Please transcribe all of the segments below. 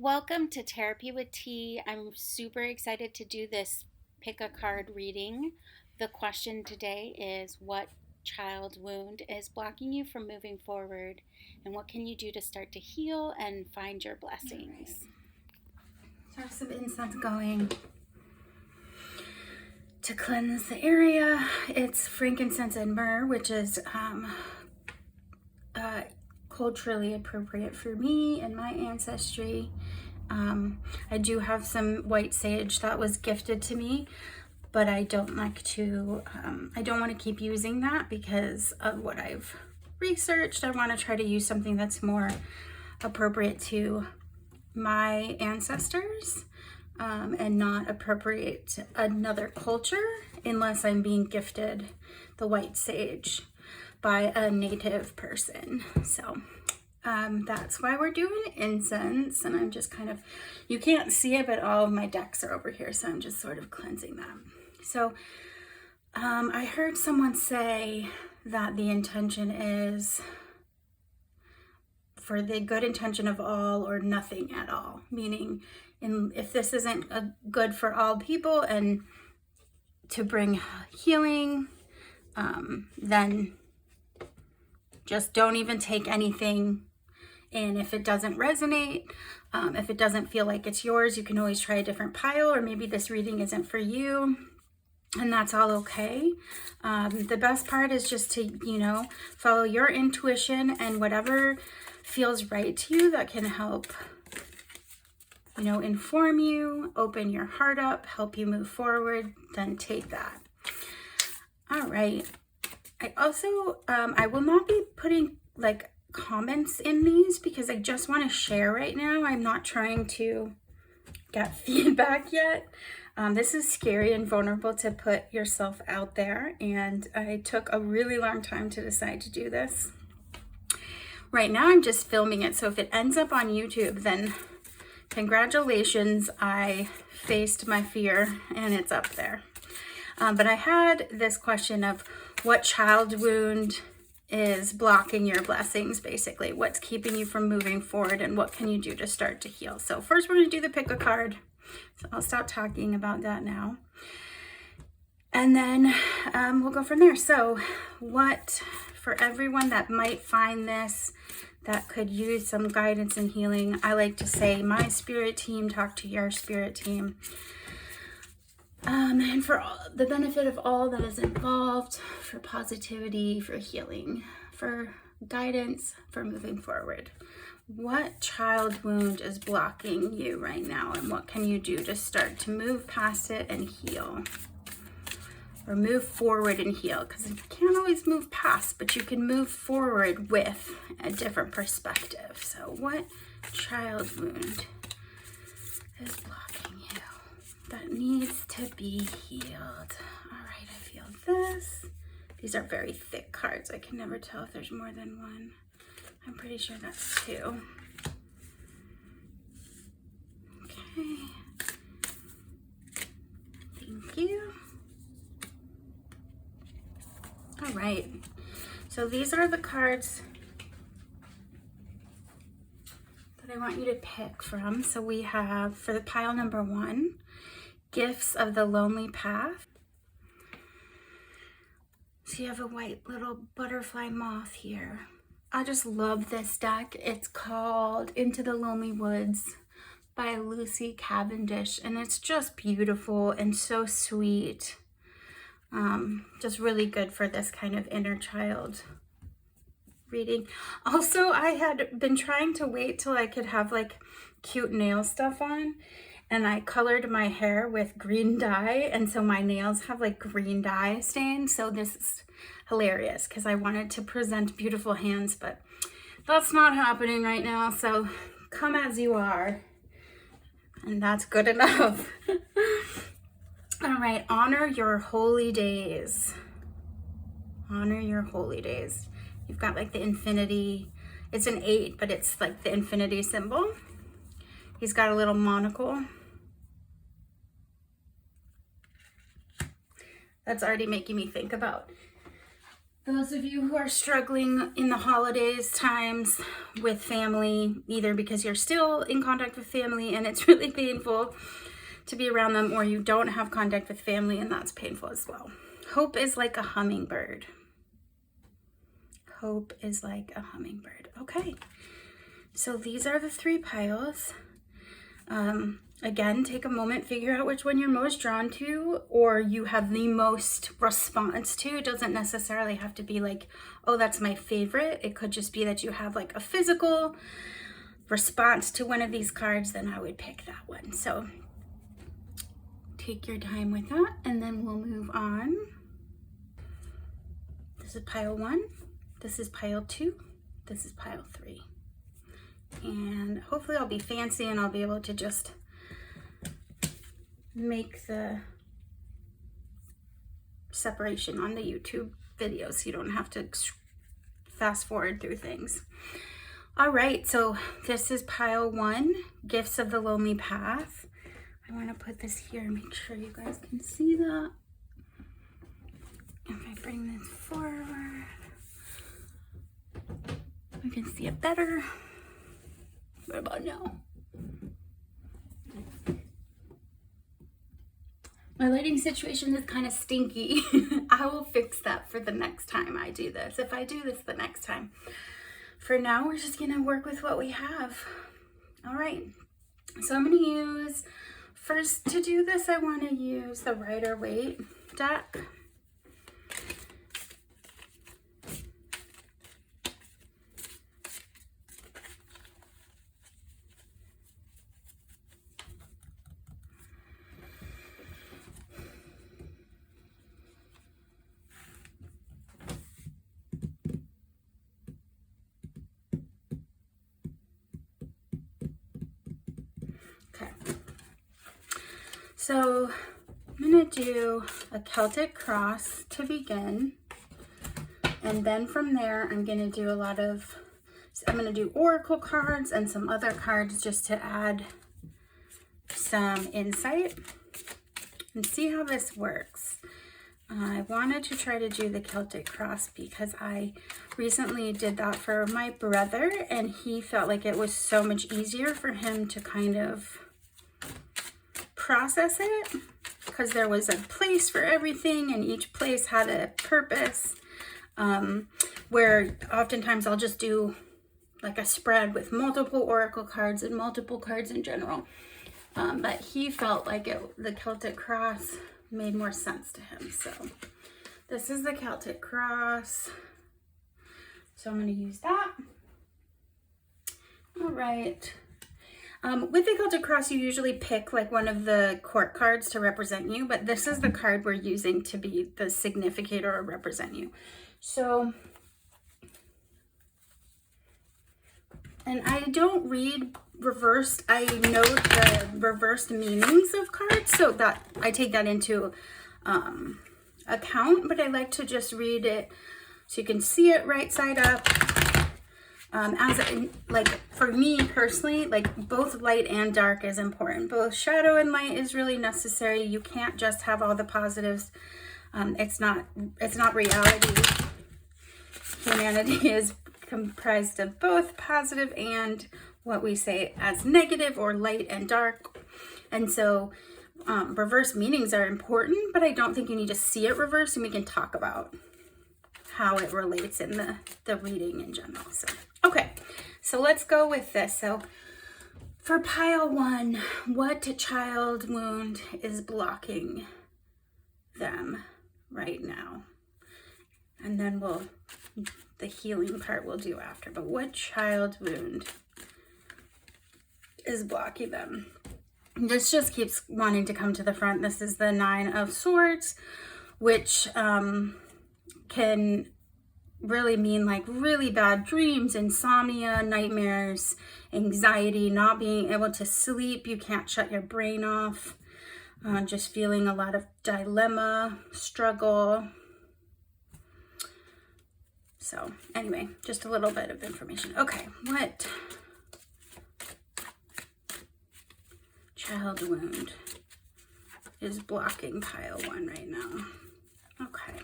Welcome to Therapy with T. I'm super excited to do this pick a card reading. The question today is, what child wound is blocking you from moving forward, and what can you do to start to heal and find your blessings? So I have some incense going to cleanse the area. It's frankincense and myrrh, which is culturally appropriate for me and my ancestry. I do have some white sage that was gifted to me, but I don't like to, I don't want to keep using that because of what I've researched. I want to try to use something that's more appropriate to my ancestors and not appropriate to another culture unless I'm being gifted the white sage by a native person. So that's why we're doing incense, and I'm just kind of, you can't see it, but all of my decks are over here, so I'm just sort of cleansing them. So I heard someone say that the intention is for the good intention of all or nothing at all, meaning if this isn't good for all people and to bring healing, then just don't even take anything. And if it doesn't resonate, if it doesn't feel like it's yours, you can always try a different pile, or maybe this reading isn't for you, and that's all okay. The best part is just to, follow your intuition and whatever feels right to you that can help, inform you, open your heart up, help you move forward, then take that. All right. I also, I will not be putting comments in these because I just want to share right now. I'm not trying to get feedback yet. This is scary and vulnerable to put yourself out there, and I took a really long time to decide to do this. Right now I'm just filming it, so if it ends up on YouTube, then congratulations, I faced my fear and it's up there. But I had this question of what child wound is blocking your blessings, basically. What's keeping you from moving forward, and what can you do to start to heal? So first we're going to do the pick a card. So I'll stop talking about that now. And then we'll go from there. So what, for everyone that might find this, that could use some guidance and healing, I like to say, my spirit team, talk to your spirit team. And for the benefit of all that is involved, for positivity, for healing, for guidance, for moving forward. What child wound is blocking you right now, and what can you do to start to move past it and heal? Or move forward and heal, because you can't always move past, but you can move forward with a different perspective. So what child wound is blocking you that needs to be healed? All right, I feel this. These are very thick cards. I can never tell if there's more than one. I'm pretty sure that's two. Okay. Thank you. All right. So these are the cards that I want you to pick from. So we have, for the pile number 1, Gifts of the Lonely Path. So you have a white little butterfly moth here. I just love this deck. It's called Into the Lonely Woods by Lucy Cavendish, and it's just beautiful and so sweet. Just really good for this kind of inner child reading. Also, I had been trying to wait till I could have cute nail stuff on, and I colored my hair with green dye, and so my nails have green dye stains. So this is hilarious because I wanted to present beautiful hands, but that's not happening right now. So come as you are, and that's good enough. All right, honor your holy days. Honor your holy days. You've got the infinity. It's an 8, but it's the infinity symbol. He's got a little monocle. That's already making me think about Those of you who are struggling in the holidays times with family, either because you're still in contact with family and it's really painful to be around them, or you don't have contact with family and that's painful as well. Hope is like a hummingbird. Hope is like a hummingbird. Okay, so these are the 3 piles. Again, take a moment, figure out which one you're most drawn to or you have the most response to. It doesn't necessarily have to be like, oh, that's my favorite. It could just be that you have like a physical response to one of these cards, then I would pick that one. So take your time with that and then we'll move on. This is pile 1, this is pile 2, this is pile 3. And hopefully I'll be fancy and I'll be able to just make the separation on the YouTube video so you don't have to fast forward through things. All right, so this is pile 1, Gifts of the Lonely Path. I want to put this here and make sure you guys can see that. If I bring this forward, I can see it better. What about now? My lighting situation is kind of stinky. I will fix that for the next time I do this, if I do this the next time. For now, we're just gonna work with what we have. All right, so I'm gonna use, first to do this, I wanna use the Rider-Waite deck. So I'm going to do a Celtic cross to begin, and then from there I'm going to do I'm going to do oracle cards and some other cards just to add some insight and see how this works. I wanted to try to do the Celtic cross because I recently did that for my brother and he felt like it was so much easier for him to kind of process it because there was a place for everything and each place had a purpose, where oftentimes I'll just do like a spread with multiple oracle cards and multiple cards in general, but he felt like the Celtic cross made more sense to him. So this is the Celtic cross, so I'm going to use that. All right. With the Celtic cross, you usually pick like one of the court cards to represent you, but this is the card we're using to be the significator or represent you. So, and I don't read reversed, I know the reversed meanings of cards, so that I take that into account, but I like to just read it so you can see it right side up. Like for me personally, like both light and dark is important. Both shadow and light is really necessary. You can't just have all the positives. It's not reality. Humanity is comprised of both positive and what we say as negative, or light and dark. And so reverse meanings are important, but I don't think you need to see it reversed, and we can talk about how it relates in the reading in general. So, okay, so let's go with this. So for pile 1, what child wound is blocking them right now? And then the healing part we'll do after, but what child wound is blocking them? This just keeps wanting to come to the front. This is the 9 of Swords, which can really mean like really bad dreams, insomnia, nightmares, anxiety, not being able to sleep. You can't shut your brain off. Just feeling a lot of dilemma, struggle. So anyway, just a little bit of information. Okay, what child wound is blocking pile 1 right now? Okay.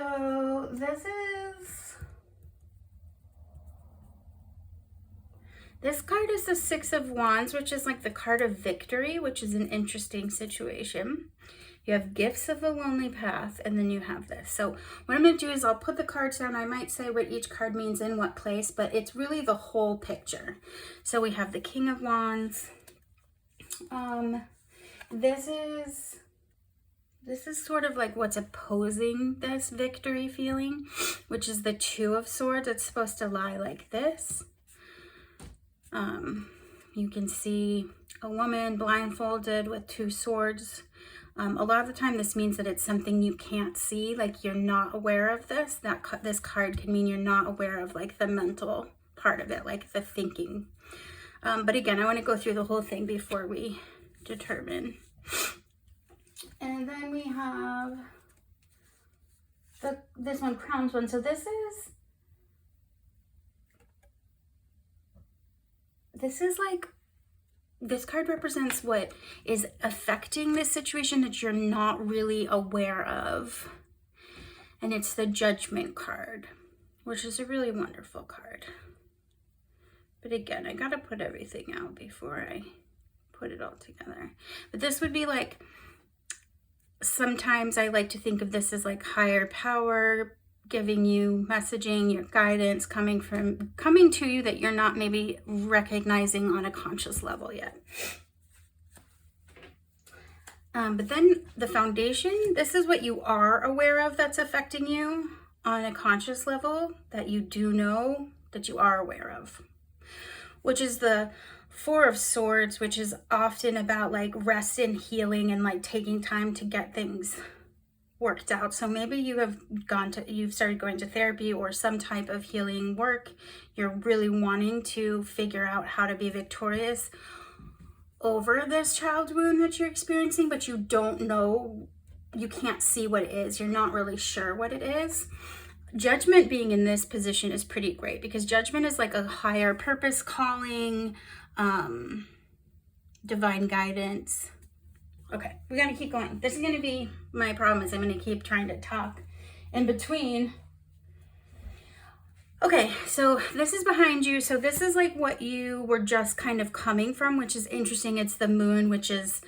So this card is the Six of Wands, which is like the card of victory, which is an interesting situation. You have Gifts of the Lonely Path, and then you have this. So what I'm going to do is I'll put the cards down. I might say what each card means in what place, but it's really the whole picture. So we have the King of Wands. This is sort of like what's opposing this victory feeling, which is the Two of Swords. It's supposed to lie like this. You can see a woman blindfolded with two swords. A lot of the time this means that it's something you can't see, like you're not aware of this. This card can mean you're not aware of like the mental part of it, like the thinking. But again, I want to go through the whole thing before we determine. And then we have this one, Crowns one. So this is like, this card represents what is affecting this situation that you're not really aware of. And it's the Judgment card, which is a really wonderful card. But again, I gotta put everything out before I put it all together. But this would be like, sometimes I like to think of this as like higher power giving you messaging, your guidance coming to you that you're not maybe recognizing on a conscious level yet. But then the Foundation, this is what you are aware of that's affecting you on a conscious level, that you do know that you are aware of, which is the Four of Swords, which is often about like rest and healing and like taking time to get things worked out. So maybe you've started going to therapy or some type of healing work. You're really wanting to figure out how to be victorious over this child wound that you're experiencing, but you don't know, you can't see what it is. You're not really sure what it is. Judgment being in this position is pretty great, because Judgment is like a higher purpose calling, divine guidance. Okay, we're gonna keep going. This is gonna be my problem, is I'm gonna keep trying to talk in between. Okay, so this is behind you. So this is like what you were just kind of coming from, which is interesting. It's the Moon, which is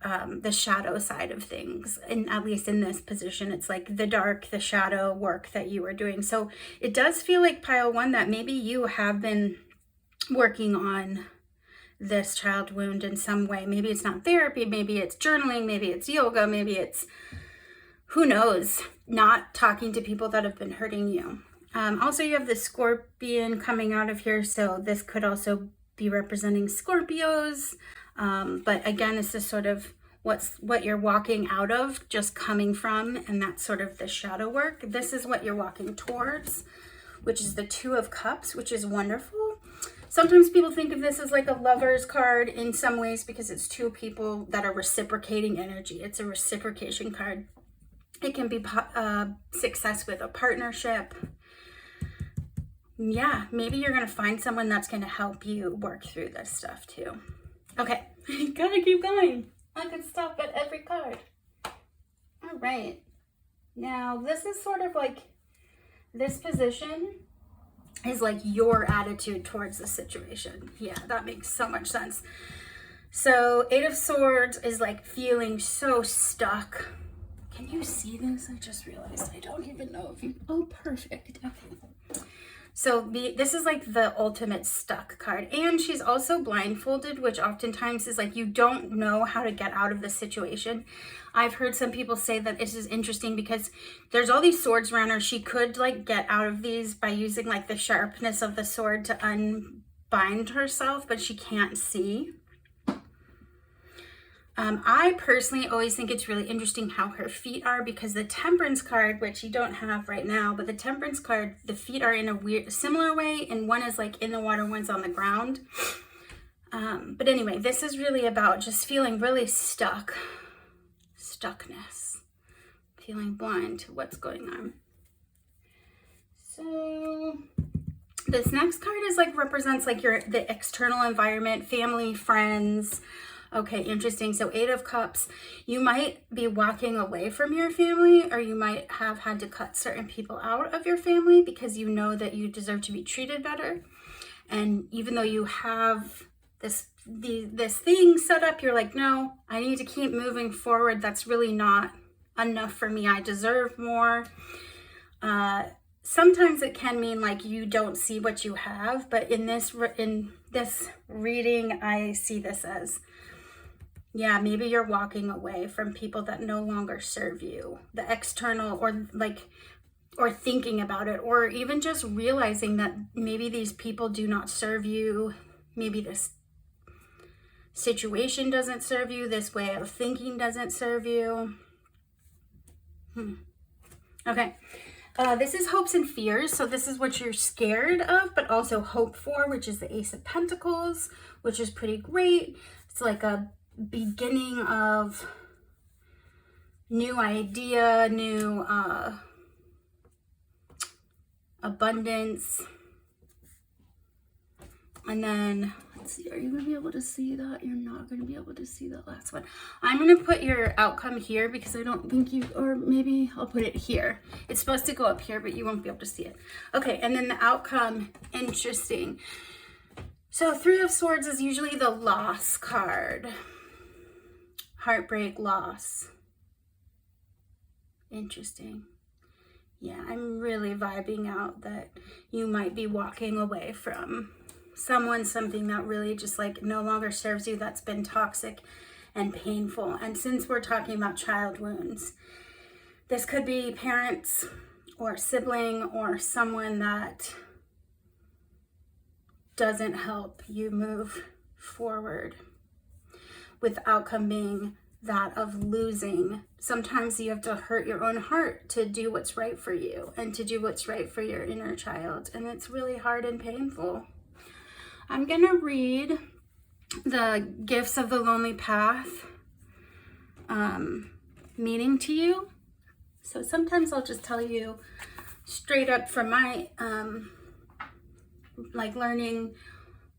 the shadow side of things. And at least in this position, it's like the dark, the shadow work that you were doing. So it does feel like, pile one, that maybe you have been working on this child wound in some way. Maybe it's not therapy, maybe it's journaling, maybe it's yoga, maybe it's, who knows, not talking to people that have been hurting you. Also, you have the Scorpion coming out of here, so this could also be representing Scorpios. But again, this is sort of what you're walking out of, just coming from, and that's sort of the shadow work. This is what you're walking towards, which is the Two of Cups, which is wonderful. Sometimes people think of this as like a Lover's card in some ways, because it's two people that are reciprocating energy. It's a reciprocation card. It can be success with a partnership. Yeah, maybe you're going to find someone that's going to help you work through this stuff too. Okay, gotta keep going. I could stop at every card. All right. Now, this is sort of like, this position is like your attitude towards the situation. Yeah, that makes so much sense. So Eight of Swords is like feeling so stuck. Can you see this? I just realized I don't even know if you, oh, perfect. Okay. So this is like the ultimate stuck card. And she's also blindfolded, which oftentimes is like you don't know how to get out of the situation. I've heard some people say that this is interesting because there's all these swords around her. She could like get out of these by using like the sharpness of the sword to unbind herself, but she can't see. I personally always think it's really interesting how her feet are, because the Temperance card, which you don't have right now, but the Temperance card, the feet are in a similar way, and one is like in the water, one's on the ground. But anyway, this is really about just feeling really stuckness, feeling blind to what's going on. So this next card is like represents like the external environment, family, friends, Okay, interesting. So 8 of Cups, you might be walking away from your family, or you might have had to cut certain people out of your family because you know that you deserve to be treated better. And even though you have this thing set up, you're like, no, I need to keep moving forward. That's really not enough for me. I deserve more. Sometimes it can mean like you don't see what you have, but in this reading, I see this as, yeah, maybe you're walking away from people that no longer serve you, the external, or thinking about it, or even just realizing that maybe these people do not serve you. Maybe this situation doesn't serve you. This way of thinking doesn't serve you. Okay. This is hopes and fears. So this is what you're scared of, but also hope for, which is the Ace of Pentacles, which is pretty great. It's like a beginning of new idea, new abundance. And then, let's see, are you going to be able to see that? You're not going to be able to see that last one. I'm going to put your outcome here because I don't think you, or maybe I'll put it here. It's supposed to go up here, but you won't be able to see it. Okay, and then the outcome, interesting. So 3 of Swords is usually the loss card. Heartbreak, loss. Interesting. Yeah, I'm really vibing out that you might be walking away from someone, something that really just like no longer serves you, that's been toxic and painful. And since we're talking about child wounds, this could be parents or sibling or someone that doesn't help you move forward, with outcome being that of losing. Sometimes you have to hurt your own heart to do what's right for you and to do what's right for your inner child. And it's really hard and painful. I'm going to read the gifts of the lonely path meaning to you. So sometimes I'll just tell you straight up from my learning,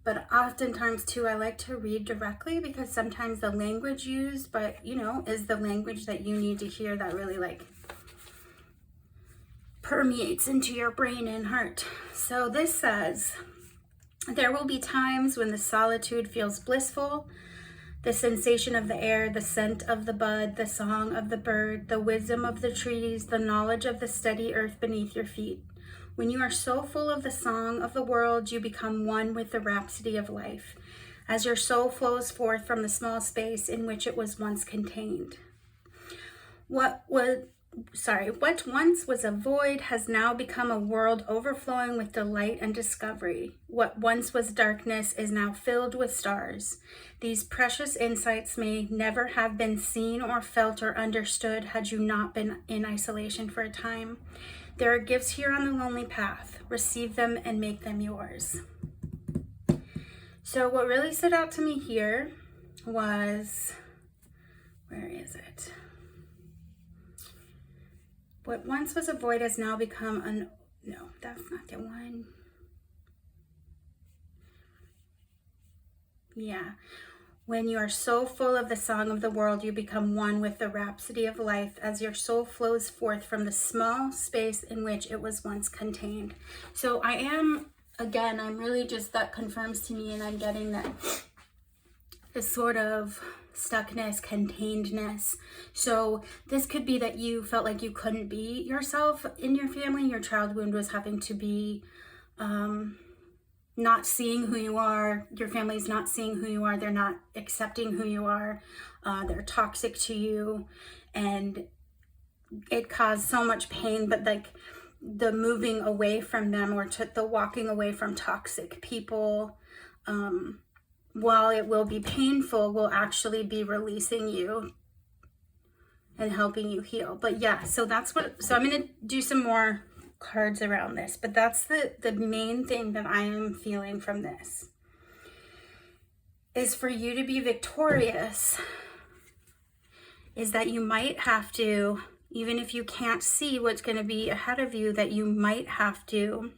but oftentimes too I like to read directly because sometimes the language used, but is the language that you need to hear, that really permeates into your brain and heart. So this says, there will be times when the solitude feels blissful, the sensation of the air, the scent of the bud, the song of the bird, the wisdom of the trees, the knowledge of the steady earth beneath your feet. When you are so full of the song of the world, you become one with the rhapsody of life, as your soul flows forth from the small space in which it was once contained. What once was a void has now become a world overflowing with delight and discovery. What once was darkness is now filled with stars. These precious insights may never have been seen or felt or understood had you not been in isolation for a time. There are gifts here on the lonely path. Receive them and make them yours. So what really stood out to me here was, where is it? What once was a void has now become no, that's not the one. Yeah. When you are so full of the song of the world, you become one with the rhapsody of life as your soul flows forth from the small space in which it was once contained. So I'm really just, that confirms to me, and I'm getting that this sort of stuckness, containedness. So this could be that you felt like you couldn't be yourself in your family. Your child wound was having to be not seeing who you are. Your family's not seeing who you are. They're not accepting who you are. They're toxic to you, and it caused so much pain. But the moving away from them, or the walking away from toxic people, while it will be painful, will actually be releasing you and helping you heal. But yeah, so I'm going to do some more cards around this, but that's the main thing that I am feeling from this, is for you to be victorious, is that you might have to, even if you can't see what's going to be ahead of you, that you might have to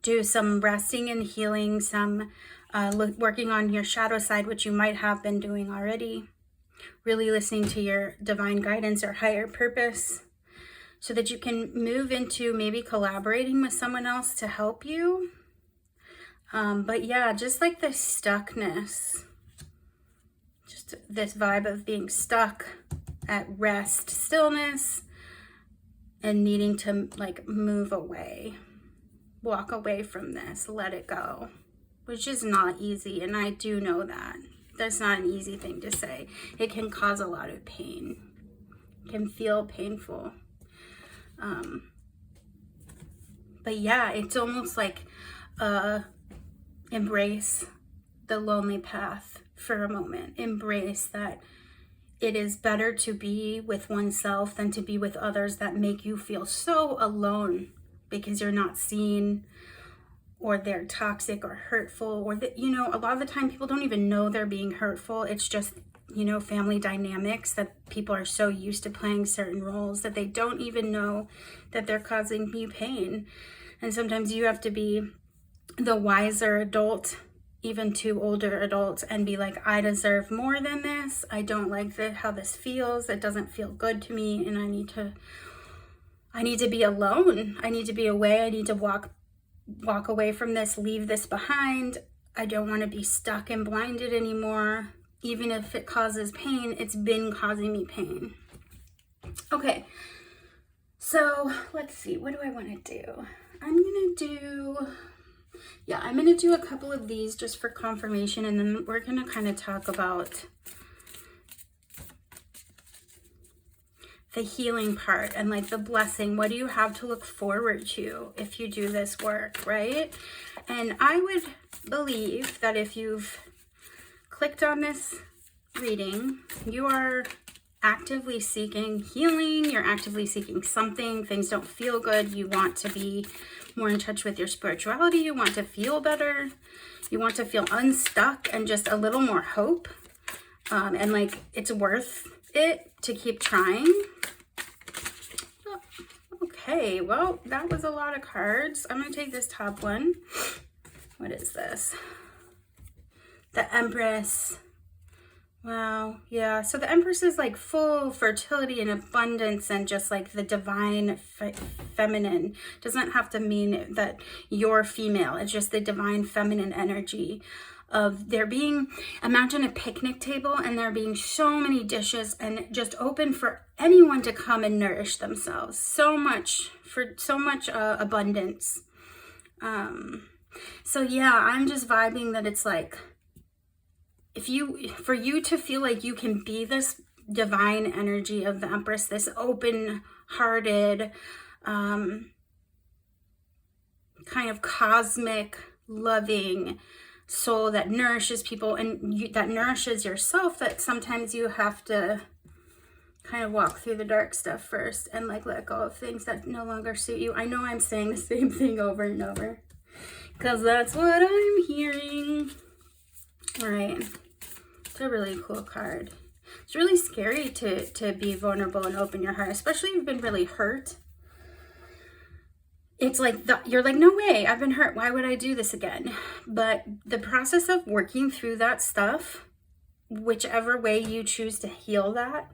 do some resting and healing, some working on your shadow side, which you might have been doing already. Really listening to your divine guidance or higher purpose so that you can move into maybe collaborating with someone else to help you. But yeah, just like this stuckness, just this vibe of being stuck at rest, stillness, and needing to like move away, walk away from this, let it go, which is not easy. And I do know that. That's not an easy thing to say. It can cause a lot of pain. It can feel painful. But yeah, it's almost like embrace the lonely path for a moment. Embrace that it is better to be with oneself than to be with others that make you feel so alone because you're not seen, or they're toxic or hurtful, or that, you know, a lot of the time people don't even know they're being hurtful. It's just, you know, family dynamics that people are so used to playing certain roles that they don't even know that they're causing you pain. And sometimes you have to be the wiser adult, even to older adults, and be like, I deserve more than this. I don't like how this feels. It doesn't feel good to me, and I need to be alone. I need to be away. I need to walk away from this, leave this behind. I don't want to be stuck and blinded anymore. Even if it causes pain, it's been causing me pain. Okay, so let's see, what do I want to do? I'm going to do a couple of these just for confirmation, and then we're going to kind of talk about the healing part and like the blessing. What do you have to look forward to if you do this work, right? And I would believe that if you've clicked on this reading, you are actively seeking healing. You're actively seeking something. Things don't feel good. You want to be more in touch with your spirituality. You want to feel better. You want to feel unstuck and just a little more hope. And like it's worth it to keep trying. Okay, well, that was a lot of cards. I'm going to take this top one. What is this? The Empress. Wow, yeah. So the Empress is like full fertility and abundance and just like the divine feminine. Doesn't have to mean that you're female. It's just the divine feminine energy of there being, imagine a picnic table and there being so many dishes and just open for anyone to come and nourish themselves. So much abundance. So yeah, I'm just vibing that it's like, for you to feel like you can be this divine energy of the Empress, this open-hearted, kind of cosmic, loving soul that nourishes people and that nourishes yourself, that sometimes you have to kind of walk through the dark stuff first and like let go of things that no longer suit you. I know I'm saying the same thing over and over because that's what I'm hearing. All right. It's a really cool card. It's really scary to be vulnerable and open your heart, especially if you've been really hurt. It's like, you're like, no way, I've been hurt. Why would I do this again? But the process of working through that stuff, whichever way you choose to heal that,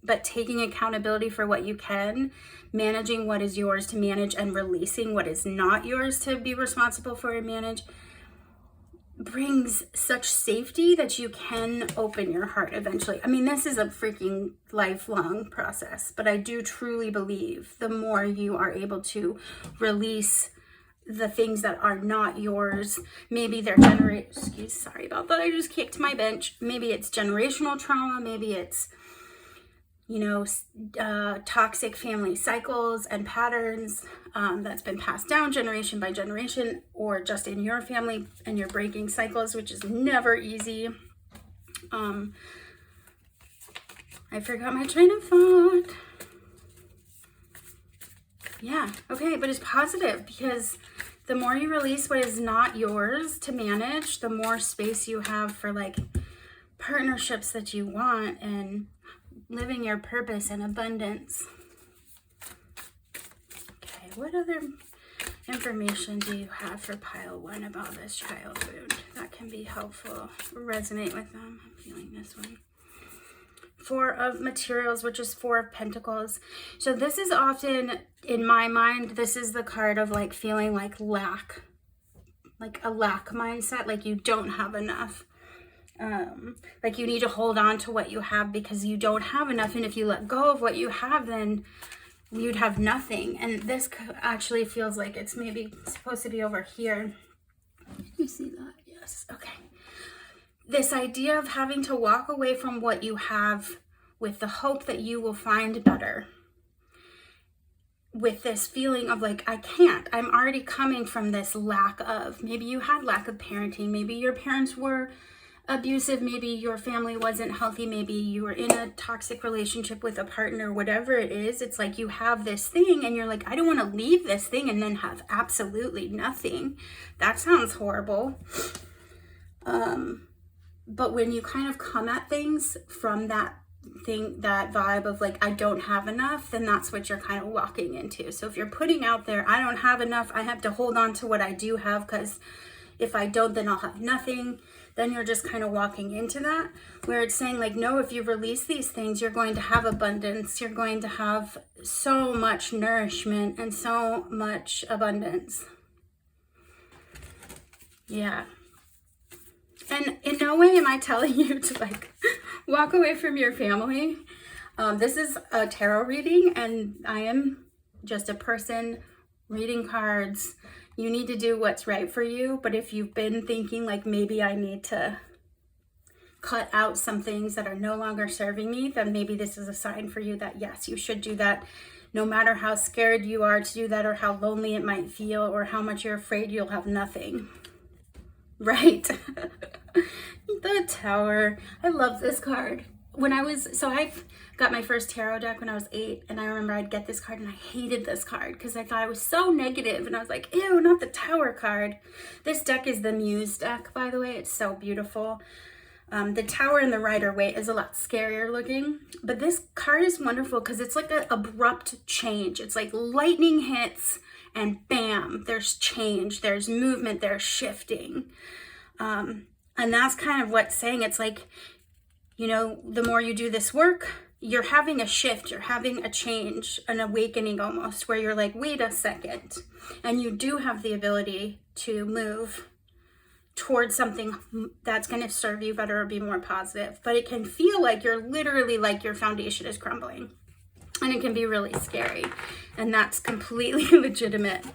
but taking accountability for what you can, managing what is yours to manage and releasing what is not yours to be responsible for and manage, brings such safety that you can open your heart eventually. I mean, this is a freaking lifelong process, but I do truly believe the more you are able to release the things that are not yours, maybe they're sorry about that, I just kicked my bench. Maybe it's generational trauma, maybe it's, you know, toxic family cycles and patterns that's been passed down generation by generation, or just in your family and you're breaking cycles, which is never easy. I forgot my train of thought. Yeah, okay, but it's positive because the more you release what is not yours to manage, the more space you have for like partnerships that you want and living your purpose and abundance. Okay, what other information do you have for pile 1 about this child wound that can be helpful, resonate with them? I'm feeling this one. 4 of materials, which is 4 of pentacles. So this is often, in my mind, this is the card of like feeling like lack, like a lack mindset, like you don't have enough. Like you need to hold on to what you have because you don't have enough. And if you let go of what you have, then you'd have nothing. And this actually feels like it's maybe supposed to be over here. Can you see that? Yes. Okay. This idea of having to walk away from what you have with the hope that you will find better. With this feeling of like, I can't. I'm already coming from this lack of, maybe you had lack of parenting. Maybe your parents were abusive, maybe your family wasn't healthy, maybe you were in a toxic relationship with a partner, whatever it is. It's like you have this thing and you're like, I don't want to leave this thing and then have absolutely nothing. That sounds horrible. But when you kind of come at things from that thing, that vibe of like, I don't have enough, then that's what you're kind of walking into. So if you're putting out there, I don't have enough, I have to hold on to what I do have, because if I don't, then I'll have nothing. Then you're just kind of walking into that, where it's saying like, no, if you release these things, you're going to have abundance. You're going to have so much nourishment and so much abundance. Yeah. And in no way am I telling you to like walk away from your family. This is a tarot reading and I am just a person reading cards. You need to do what's right for you. But if you've been thinking like, maybe I need to cut out some things that are no longer serving me, then maybe this is a sign for you that yes, you should do that, no matter how scared you are to do that, or how lonely it might feel, or how much you're afraid you'll have nothing. Right? The Tower. I love this card. I've got my first tarot deck when I was 8, and I remember I'd get this card and I hated this card because I thought it was so negative, and I was like, ew, not the Tower card. This deck is the Muse deck, by the way. It's so beautiful. The Tower and the Rider-Waite is a lot scarier looking, but this card is wonderful because it's like an abrupt change. It's like lightning hits and bam, there's change, there's movement, there's shifting. And that's kind of what's saying. It's like, you know, the more you do this work, you're having a shift, you're having a change, an awakening almost, where you're like, wait a second. And you do have the ability to move towards something that's going to serve you better or be more positive. But it can feel like you're literally like your foundation is crumbling. And it can be really scary. And that's completely legitimate.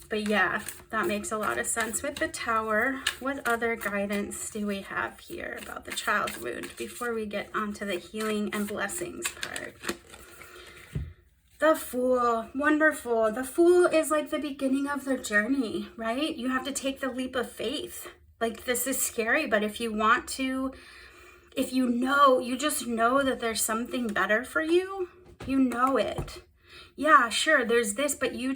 But yeah, that makes a lot of sense with the Tower. What other guidance do we have here about the child wound before we get onto the healing and blessings part? The Fool, wonderful. The Fool is like the beginning of the journey, right? You have to take the leap of faith. Like, this is scary, but if you want to, if you know, you just know that there's something better for you, you know it. Yeah, sure, there's this, but you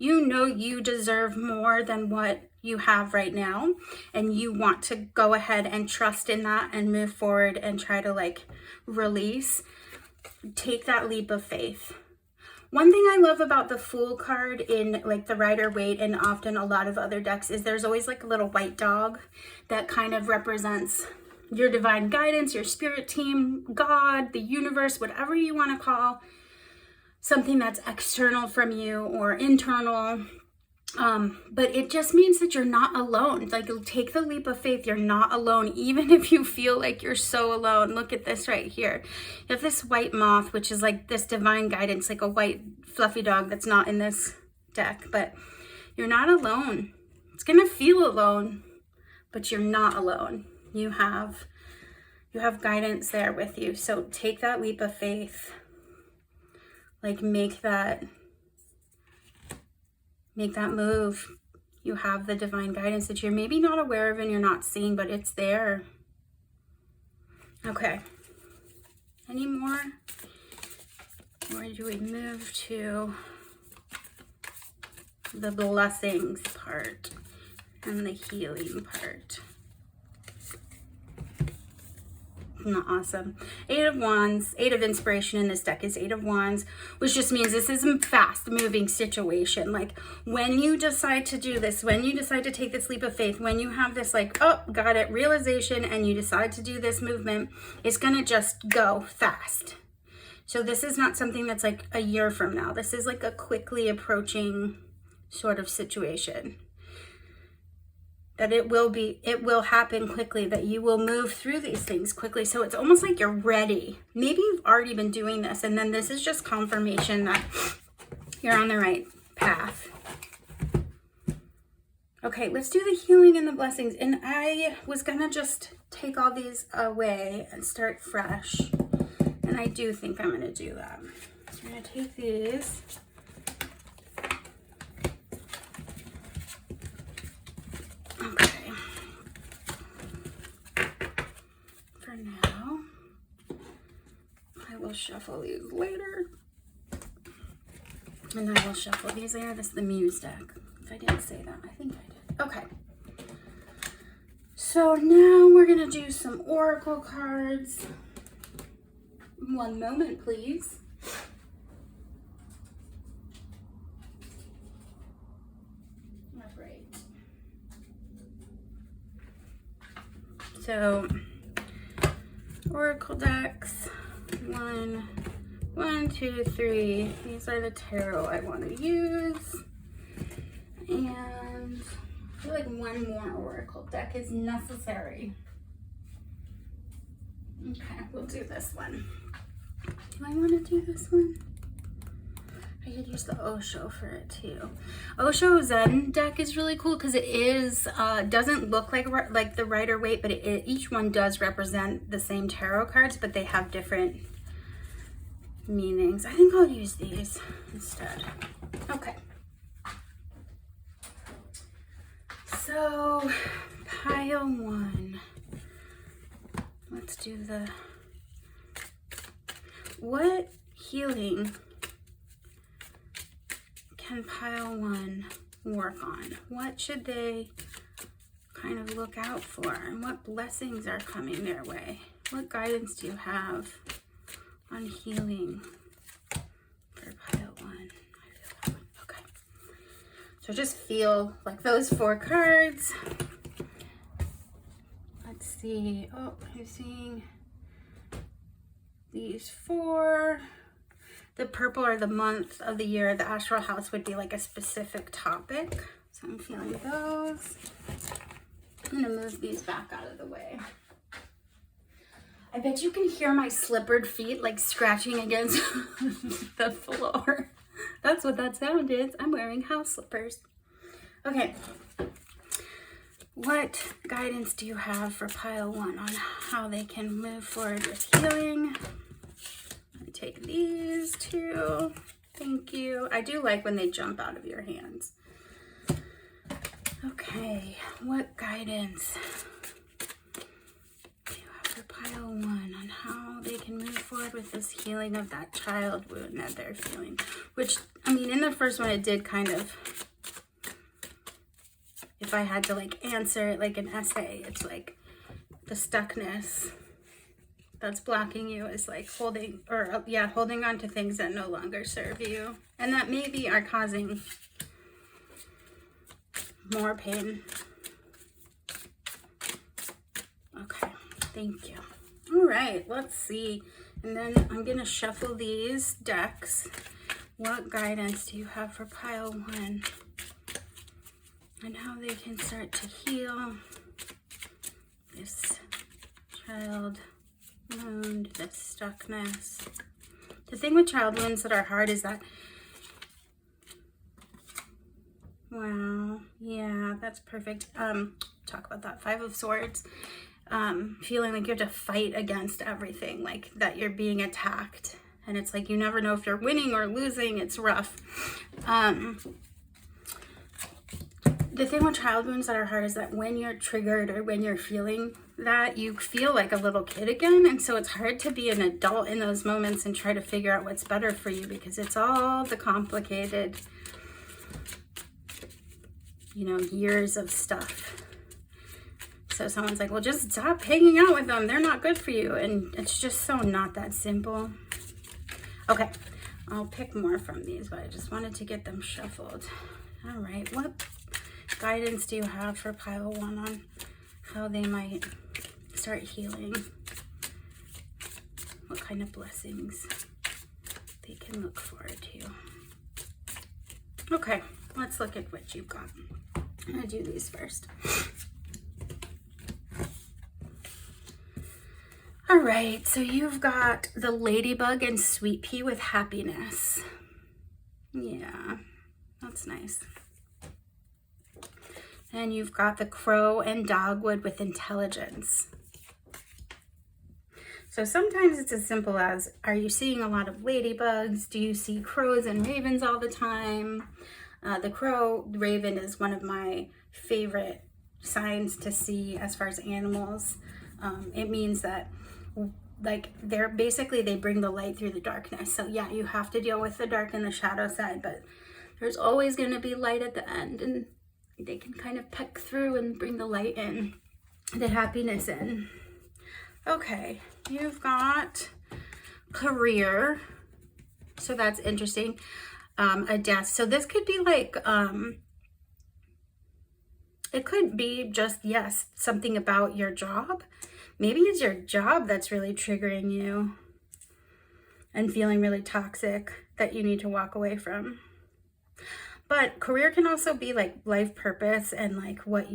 know you deserve more than what you have right now. And you want to go ahead and trust in that and move forward and try to like release. Take that leap of faith. One thing I love about the Fool card in like the Rider-Waite and often a lot of other decks is there's always like a little white dog that kind of represents your divine guidance, your spirit team, God, the universe, whatever you want to call something that's external from you or internal. But it just means that you're not alone. Like, take the leap of faith. You're not alone, even if you feel like you're so alone. Look at this right here. You have this white moth, which is like this divine guidance, like a white fluffy dog that's not in this deck, but you're not alone. It's gonna feel alone, but you're not alone. You have guidance there with you. So take that leap of faith. Like, make that move. You have the divine guidance that you're maybe not aware of and you're not seeing, but it's there. Okay. Any more? Or do we move to the blessings part and the healing part? not awesome. 8 of Wands, 8 of Inspiration in this deck is 8 of Wands, which just means this is a fast moving situation. Like when you decide to do this, when you decide to take this leap of faith, when you have this like, oh, got it, realization, and you decide to do this movement, it's going to just go fast. So this is not something that's like a year from now. This is like a quickly approaching sort of situation. That it will happen quickly, that you will move through these things quickly. So it's almost like you're ready. Maybe you've already been doing this, and then this is just confirmation that you're on the right path. Okay, let's do the healing and the blessings. And I was gonna just take all these away and start fresh. And I do think I'm gonna do that. So I'm gonna take these. Okay. For now, I will shuffle these later. And I will shuffle these later. This is the Muse deck. If I didn't say that, I think I did. Okay. So now we're going to do some oracle cards. One moment, please. So, oracle decks, 1, 2, 3. These are the tarot I want to use. And I feel like one more oracle deck is necessary. Okay, we'll do this one. Do I want to do this one? I could use the Osho for it too. Osho Zen deck is really cool because it is doesn't look like the Rider-Waite, but each one does represent the same tarot cards, but they have different meanings. I think I'll use these instead. Okay. So pile 1. Let's do the what healing can pile 1 work on? What should they kind of look out for? And what blessings are coming their way? What guidance do you have on healing for pile 1? I feel that one. Okay. So just feel like those 4 cards. Let's see. Oh, I'm seeing these 4. The purple or the month of the year, the astral house would be like a specific topic. So I'm feeling those. I'm gonna move these back out of the way. I bet you can hear my slippered feet like scratching against the floor. That's what that sound is. I'm wearing house slippers. Okay. What guidance do you have for pile 1 on how they can move forward with healing? Take these 2. Thank you. I do like when they jump out of your hands. Okay, what guidance do you have for pile 1 on how they can move forward with this healing of that child wound that they're feeling? Which, I mean, in the first one, it did kind of, if I had to like answer it like an essay, it's like the stuckness that's blocking you is like holding on to things that no longer serve you and that maybe are causing more pain. Okay, thank you. All right, let's see. And then I'm gonna shuffle these decks. What guidance do you have for pile 1 and how they can start to heal this child wound, this stuckness? The thing with child wounds that are hard is that, wow, yeah, that's perfect. Talk about that. 5 of Swords. Feeling like you have to fight against everything, like that you're being attacked. And it's like you never know if you're winning or losing. It's rough. The thing with child wounds that are hard is that when you're triggered or when you're feeling that, you feel like a little kid again. And so it's hard to be an adult in those moments and try to figure out what's better for you because it's all the complicated, you know, years of stuff. So someone's like, well, just stop hanging out with them. They're not good for you. And it's just so not that simple. Okay, I'll pick more from these, but I just wanted to get them shuffled. All right, what guidance do you have for pile 1 on how they might start healing? What kind of blessings they can look forward to? Okay, let's look at what you've got. I'm gonna do these first. All right, so you've got the ladybug and sweet pea with happiness. Yeah, that's nice. And you've got the crow and dogwood with intelligence. So sometimes it's as simple as, are you seeing a lot of ladybugs? Do you see crows and ravens all the time? The crow raven is one of my favorite signs to see as far as animals. It means that like they bring the light through the darkness. So yeah, you have to deal with the dark and the shadow side, but there's always going to be light at the end, and they can kind of peek through and bring the light in, the happiness in. Okay, you've got career, so that's interesting. A death. So this could be like it could be just, yes, something about your job. Maybe it's your job that's really triggering you and feeling really toxic that you need to walk away from. But career can also be like life purpose and like what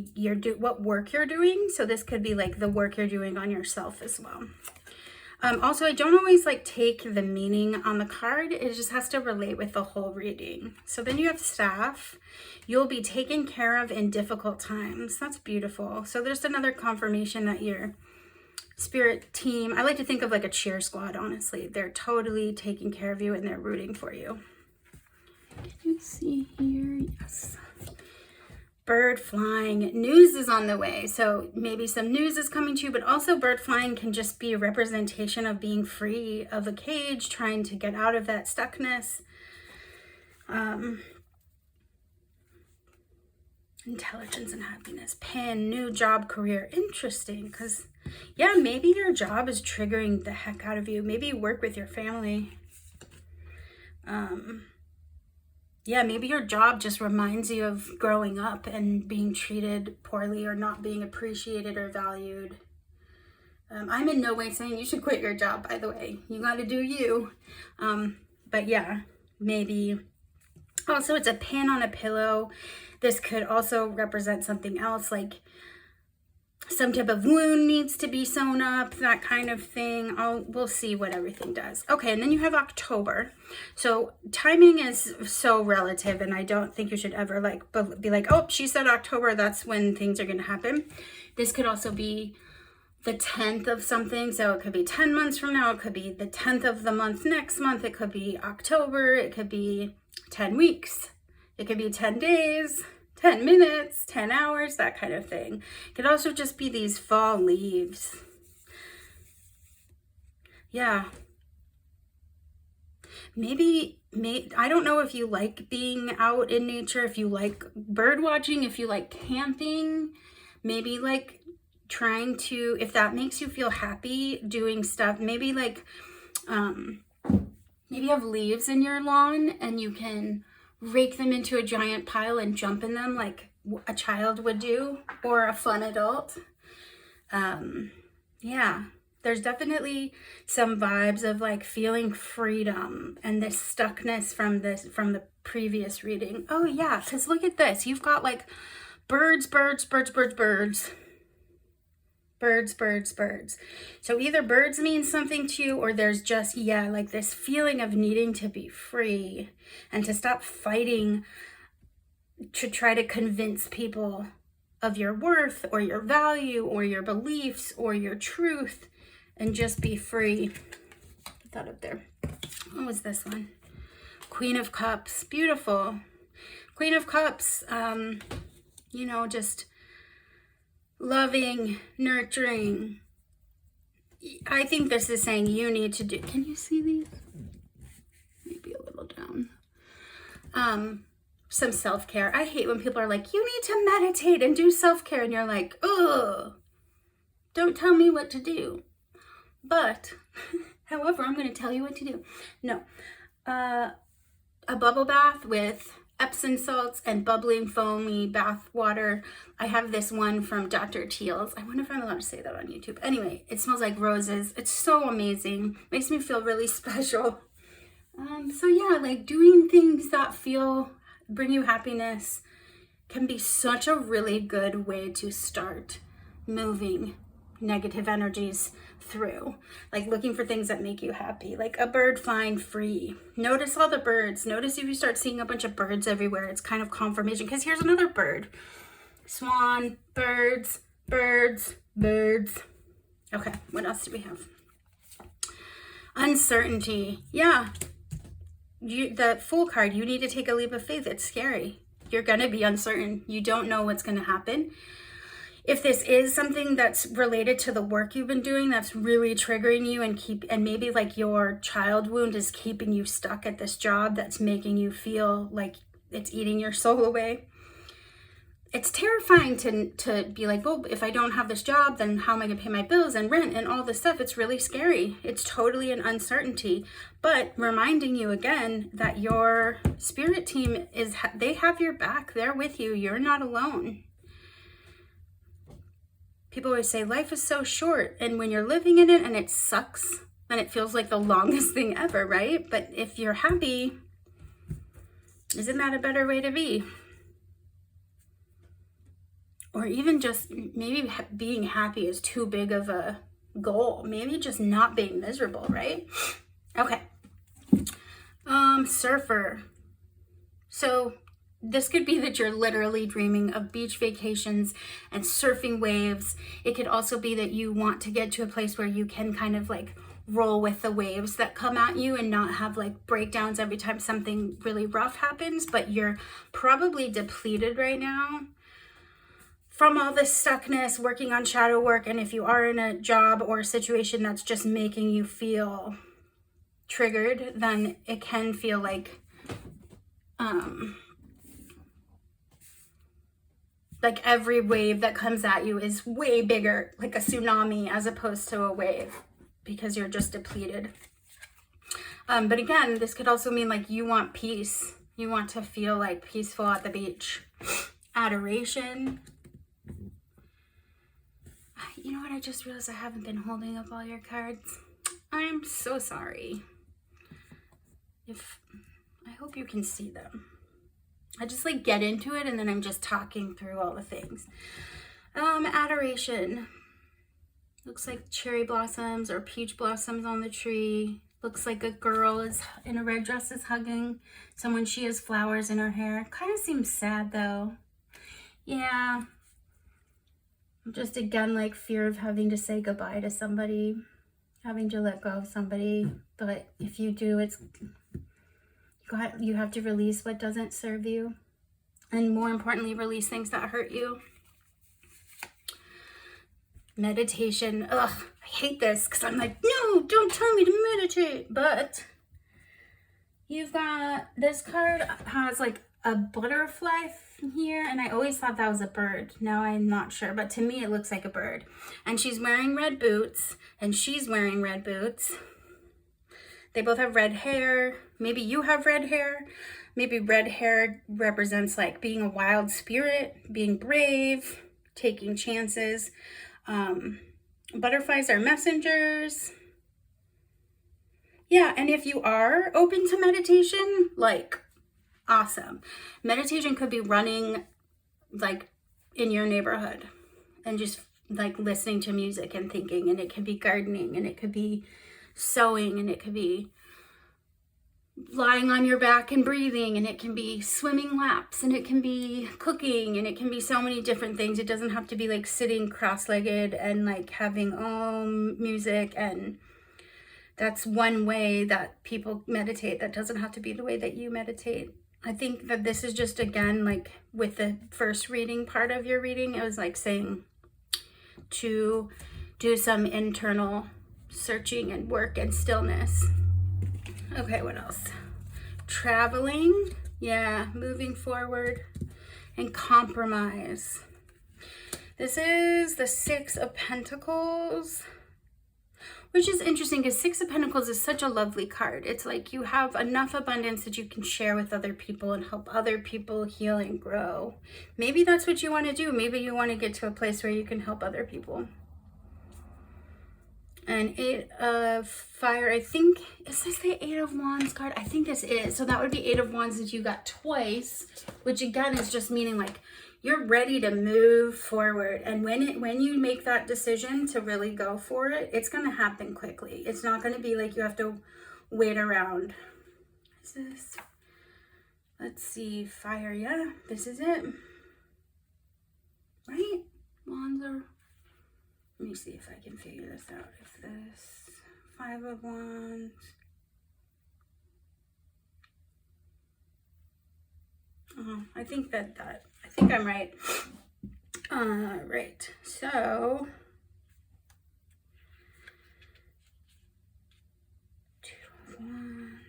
work you're doing. So this could be like the work you're doing on yourself as well. Also, I don't always like take the meaning on the card. It just has to relate with the whole reading. So then you have staff. You'll be taken care of in difficult times. That's beautiful. So there's another confirmation that your spirit team, I like to think of like a cheer squad, honestly. They're totally taking care of you and they're rooting for you. Can you see here? Yes. Bird flying. News is on the way. So maybe some news is coming to you, but also bird flying can just be a representation of being free of a cage, trying to get out of that stuckness. Intelligence and happiness. Pen, new job, career. Interesting, because yeah, maybe your job is triggering the heck out of you. Maybe you work with your family. Yeah, maybe your job just reminds you of growing up and being treated poorly or not being appreciated or valued. I'm in no way saying you should quit your job, by the way. You got to do you. But yeah, maybe. Also, it's a pin on a pillow. This could also represent something else, like some type of wound needs to be sewn up, that kind of thing. We'll see what everything does. Okay, and then you have October. So timing is so relative, and I don't think you should ever be like, oh, she said October, that's when things are going to happen. This could also be the 10th of something. So it could be 10 months from now. It could be the 10th of the month next month. It could be October. It could be 10 weeks. It could be 10 days. 10 minutes, 10 hours, that kind of thing. It could also just be these fall leaves. Yeah. Maybe, I don't know if you like being out in nature, if you like bird watching, if you like camping, maybe like trying to, if that makes you feel happy doing stuff, maybe like, maybe you have leaves in your lawn and you can rake them into a giant pile and jump in them like a child would do, or a fun adult. Yeah, there's definitely some vibes of like feeling freedom and this stuckness from the previous reading. Oh yeah, because look at this. You've got like birds, birds, birds, birds, birds. Birds, birds, birds. So either birds mean something to you, or there's just, yeah, like this feeling of needing to be free and to stop fighting to try to convince people of your worth or your value or your beliefs or your truth, and just be free. Put that up there. What was this one? Queen of Cups. Beautiful. Queen of Cups, you know, just loving, nurturing. I think this is saying you need to do, can you see these? Maybe a little down. Some self-care. I hate when people are like, you need to meditate and do self-care, and you're like, ugh, Don't tell me what to do. But, however, I'm going to tell you what to do. No. A bubble bath with Epsom salts and bubbling foamy bath water. I have this one from Dr. Teal's. I wonder if I'm allowed to say that on YouTube. Anyway, it smells like roses. It's so amazing. Makes me feel really special. So yeah, like doing things that bring you happiness can be such a really good way to start moving negative energies through. Like looking for things that make you happy, like a bird find free. Notice all the birds. Notice if you start seeing a bunch of birds everywhere, it's kind of confirmation, because here's another bird. Swan, birds, birds, birds. Okay, what else do we have? Uncertainty. Yeah. The Fool card, you need to take a leap of faith. It's scary. You're going to be uncertain. You don't know what's going to happen. If this is something that's related to the work you've been doing that's really triggering you and maybe like your child wound is keeping you stuck at this job that's making you feel like it's eating your soul away. It's terrifying to be like, well, if I don't have this job, then how am I going to pay my bills and rent and all this stuff? It's really scary. It's totally an uncertainty. But reminding you again that your spirit team they have your back. They're with you. You're not alone. People always say life is so short, and when you're living in it and it sucks, then it feels like the longest thing ever, right? But if you're happy, isn't that a better way to be? Or even just maybe being happy is too big of a goal. Maybe just not being miserable, right? Okay. Surfer. So this could be that you're literally dreaming of beach vacations and surfing waves. It could also be that you want to get to a place where you can kind of like roll with the waves that come at you and not have like breakdowns every time something really rough happens. But you're probably depleted right now from all this stuckness, working on shadow work. And if you are in a job or a situation that's just making you feel triggered, then it can feel like every wave that comes at you is way bigger, like a tsunami, as opposed to a wave, because you're just depleted. But again, this could also mean like you want peace. You want to feel like peaceful at the beach. Adoration. You know what? I just realized I haven't been holding up all your cards. I'm so sorry. I hope you can see them. I just like get into it and then I'm just talking through all the things. Adoration. Looks like cherry blossoms or peach blossoms on the tree. Looks like a girl is in a red dress is hugging someone. She has flowers in her hair. Kind of seems sad though. Yeah. Just again, like fear of having to say goodbye to somebody, having to let go of somebody. But if you do, you have to release what doesn't serve you, and more importantly, release things that hurt you. Meditation. Ugh, I hate this because I'm like, no, don't tell me to meditate. But you've got, this card has like a butterfly here, and I always thought that was a bird. Now I'm not sure, but to me it looks like a bird. And she's wearing red boots, and she's wearing red boots. They both have red hair. Maybe you have red hair. Maybe red hair represents like being a wild spirit, being brave, taking chances. Butterflies are messengers. Yeah, and if you are open to meditation, like, awesome. Meditation could be running like in your neighborhood and just like listening to music and thinking, and it could be gardening, and it could be sewing, and it could be lying on your back and breathing, and it can be swimming laps, and it can be cooking, and it can be so many different things. It doesn't have to be like sitting cross-legged and like having music, and that's one way that people meditate. That doesn't have to be the way that you meditate. I think that this is just, again, like with the first reading part of your reading, it was like saying to do some internal searching and work and stillness. Okay, what else? Traveling. Yeah, moving forward. And compromise. This is the Six of Pentacles, which is interesting because Six of Pentacles is such a lovely card. It's like you have enough abundance that you can share with other people and help other people heal and grow. Maybe that's what you want to do. Maybe you want to get to a place where you can help other people. And Eight of Fire, I think, is this the Eight of Wands card? I think this is. So that would be Eight of Wands that you got twice, which again is just meaning like you're ready to move forward. And when you make that decision to really go for it, it's going to happen quickly. It's not going to be like you have to wait around. Is this, let's see, Fire, yeah, this is it. Right? Wands are... Let me see if I can figure this out. If this Five of Wands. I think I think I'm right. Right. So Two of Wands.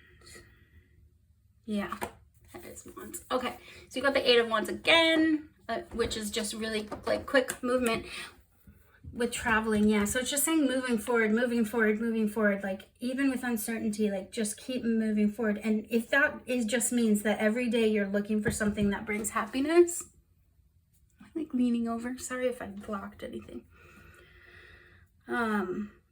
Yeah, that is Wands. Okay, so you got the Eight of Wands again, which is just really like quick movement. With traveling, yeah, so it's just saying moving forward, moving forward, moving forward, like even with uncertainty, like just keep moving forward. And if that is just means that every day you're looking for something that brings happiness, I'm like leaning over, sorry if I blocked anything.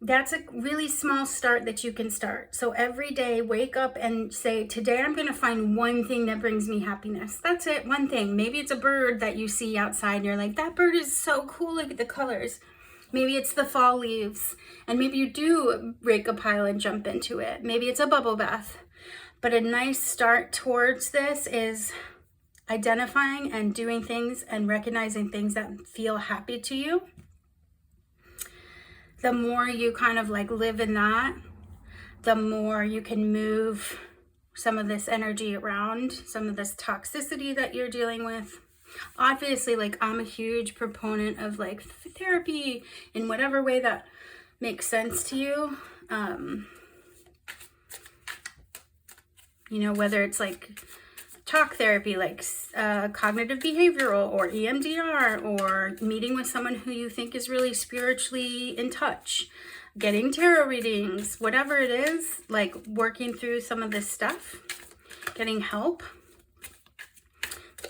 That's a really small start that you can start. So every day wake up and say, today I'm going to find one thing that brings me happiness. That's it, one thing. Maybe it's a bird that you see outside and you're like, that bird is so cool, look at the colors. Maybe it's the fall leaves, and maybe you do rake a pile and jump into it. Maybe it's a bubble bath. But a nice start towards this is identifying and doing things and recognizing things that feel happy to you. The more you kind of like live in that, the more you can move some of this energy around, some of this toxicity that you're dealing with. Obviously, like I'm a huge proponent of like therapy in whatever way that makes sense to you. You know, whether it's like talk therapy, like cognitive behavioral or EMDR, or meeting with someone who you think is really spiritually in touch, getting tarot readings, whatever it is, like working through some of this stuff, getting help.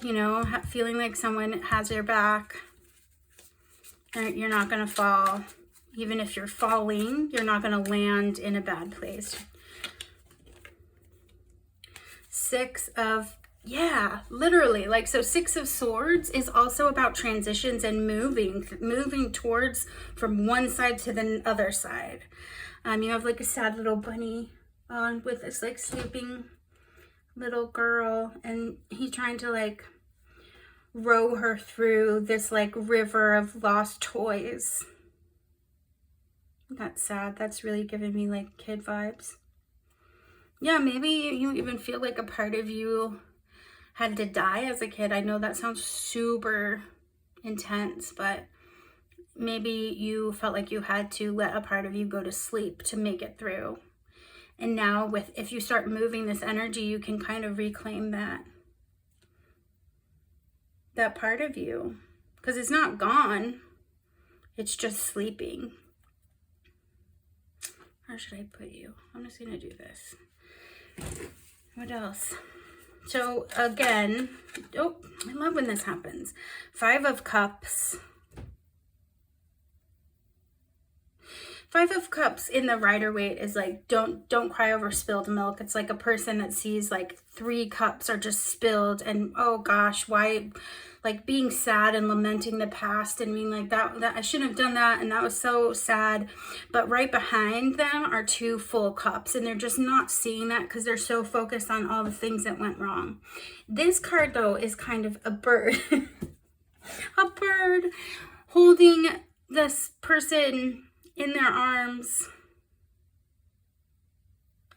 You know, feeling like someone has your back. You're not going to fall. Even if you're falling, you're not going to land in a bad place. Six of, yeah, literally. Like, so Six of Swords is also about transitions and moving towards from one side to the other side. You have like a sad little bunny with this like sleeping little girl, and he's trying to like row her through this like river of lost toys. That's sad. That's really giving me like kid vibes. Yeah, maybe you even feel like a part of you had to die as a kid. I know that sounds super intense, but maybe you felt like you had to let a part of you go to sleep to make it through. And now if you start moving this energy, you can kind of reclaim that part of you, because it's not gone, it's just sleeping. Where should I put you? I'm just gonna do this. What else? So again, oh, I love when this happens. Five of Cups. Five of Cups in the Rider-Waite is like, don't cry over spilled milk. It's like a person that sees like 3 cups are just spilled and oh gosh, why, like being sad and lamenting the past and being like that I shouldn't have done that and that was so sad. But right behind them are 2 full cups, and they're just not seeing that because they're so focused on all the things that went wrong. This card though is kind of a bird. A bird holding this person in their arms,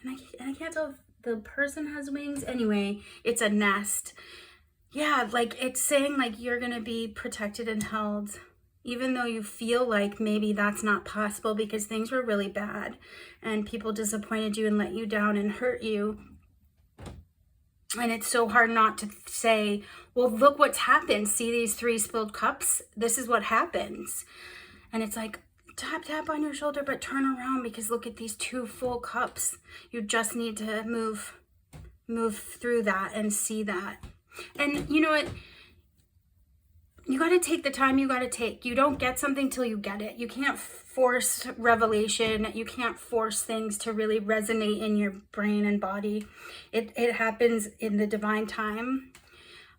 and I can't tell if the person has wings. Anyway, it's a nest. Yeah, like it's saying like you're gonna be protected and held, even though you feel like maybe that's not possible because things were really bad and people disappointed you and let you down and hurt you. And it's so hard not to say, well, look what's happened. See these 3 spilled cups? This is what happens. And it's like, tap, tap on your shoulder, but turn around because look at these 2 full cups. You just need to move through that and see that. And you know what? You got to take the time you got to take. You don't get something till you get it. You can't force revelation. You can't force things to really resonate in your brain and body. It happens in the divine time.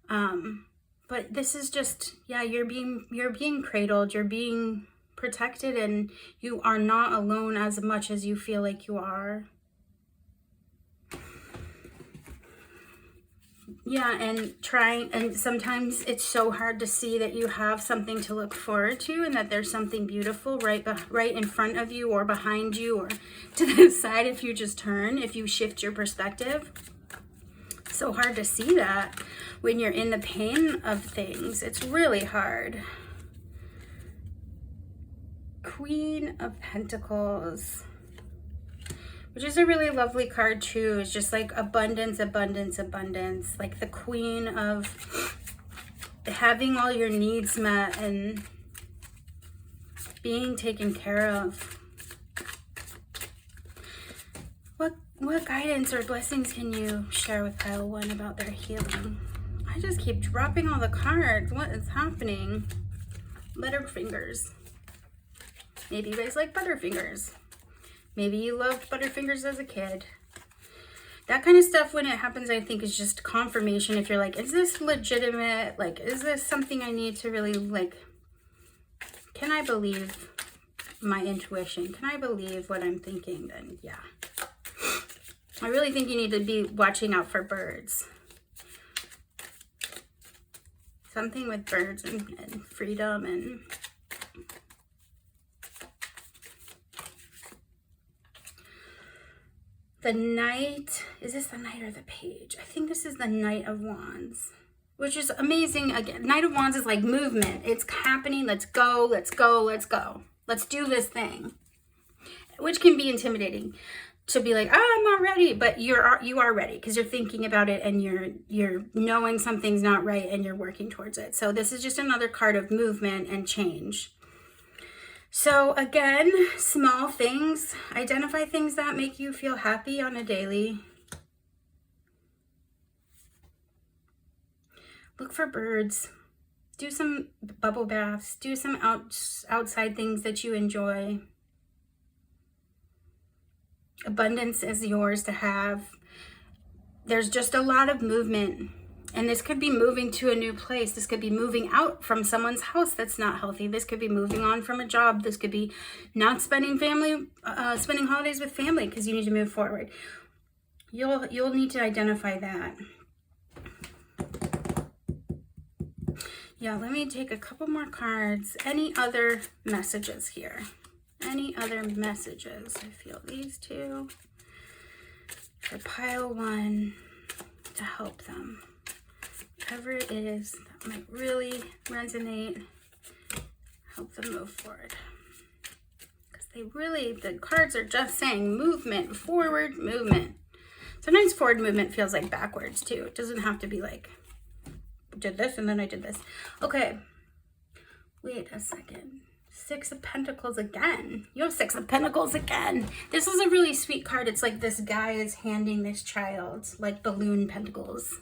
But this is just, yeah, you're being cradled. You're being protected, and you are not alone as much as you feel like you are. Yeah, and sometimes it's so hard to see that you have something to look forward to and that there's something beautiful right in front of you or behind you or to the side if you just turn, if you shift your perspective. It's so hard to see that when you're in the pain of things. It's really hard. Queen of Pentacles, which is a really lovely card too. It's just like abundance, abundance, abundance. Like the queen of having all your needs met and being taken care of. What guidance or blessings can you share with pile 1 about their healing? I just keep dropping all the cards. What is happening? Butterfingers. Maybe you guys like Butterfingers. Maybe you loved Butterfingers as a kid. That kind of stuff, when it happens, I think is just confirmation. If you're like, is this legitimate? Like, is this something I need to really, like, can I believe my intuition? Can I believe what I'm thinking? Then, yeah. I really think you need to be watching out for birds. Something with birds and freedom and... The Knight, is this the Knight or the Page? I think this is the Knight of Wands, which is amazing. Again, Knight of Wands is like movement. It's happening. Let's go, let's go, let's go. Let's do this thing, which can be intimidating to be like, oh, I'm not ready. But you are ready because you're thinking about it and you're knowing something's not right and you're working towards it. So this is just another card of movement and change. So again, small things, identify things that make you feel happy on a daily. Look for birds, do some bubble baths, do some outside things that you enjoy. Abundance is yours to have. There's just a lot of movement. And this could be moving to a new place. This could be moving out from someone's house that's not healthy. This could be moving on from a job. This could be not spending holidays with family because you need to move forward. You'll need to identify that. Yeah, let me take a couple more cards. Any other messages here? Any other messages? I feel these 2 for pile 1 to help them. Whatever it is that might really resonate, help them move forward. Because the cards are just saying movement, forward movement. Sometimes forward movement feels like backwards too. It doesn't have to be like, did this and then I did this. Okay, wait a second. 6 of Pentacles again. You have 6 of Pentacles again. This is a really sweet card. It's like this guy is handing this child like balloon pentacles.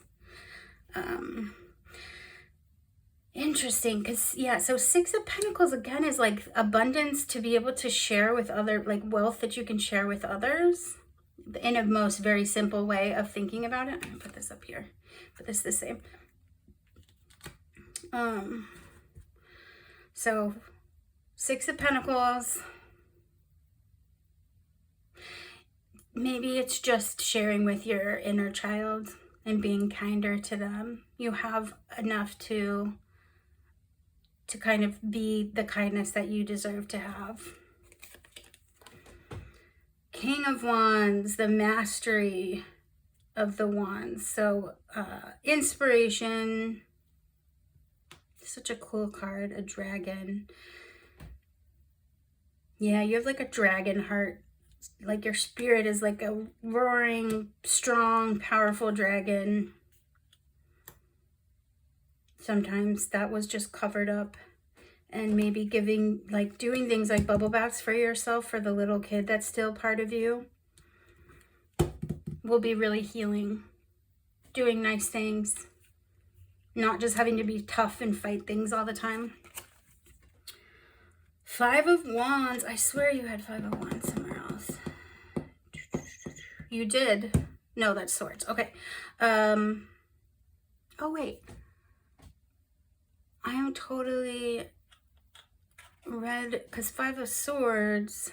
Interesting, because yeah, so 6 of Pentacles again is like abundance to be able to share with other, like wealth that you can share with others in a most very simple way of thinking about it. I'm gonna put this up here, put this the same. So 6 of Pentacles, maybe it's just sharing with your inner child and being kinder to them. You have enough to kind of be the kindness that you deserve to have. King of Wands, the mastery of the wands. So inspiration, such a cool card, a dragon. Yeah, you have like a dragon heart. Like your spirit is like a roaring, strong, powerful dragon. Sometimes that was just covered up, and maybe giving, like doing things like bubble baths for yourself, for the little kid that's still part of you, will be really healing. Doing nice things, not just having to be tough and fight things all the time. Five of Wands. I swear you had Five of Wands somewhere else. You did. No, that's Swords. Okay. Oh, wait. I am totally red, because Five of Swords.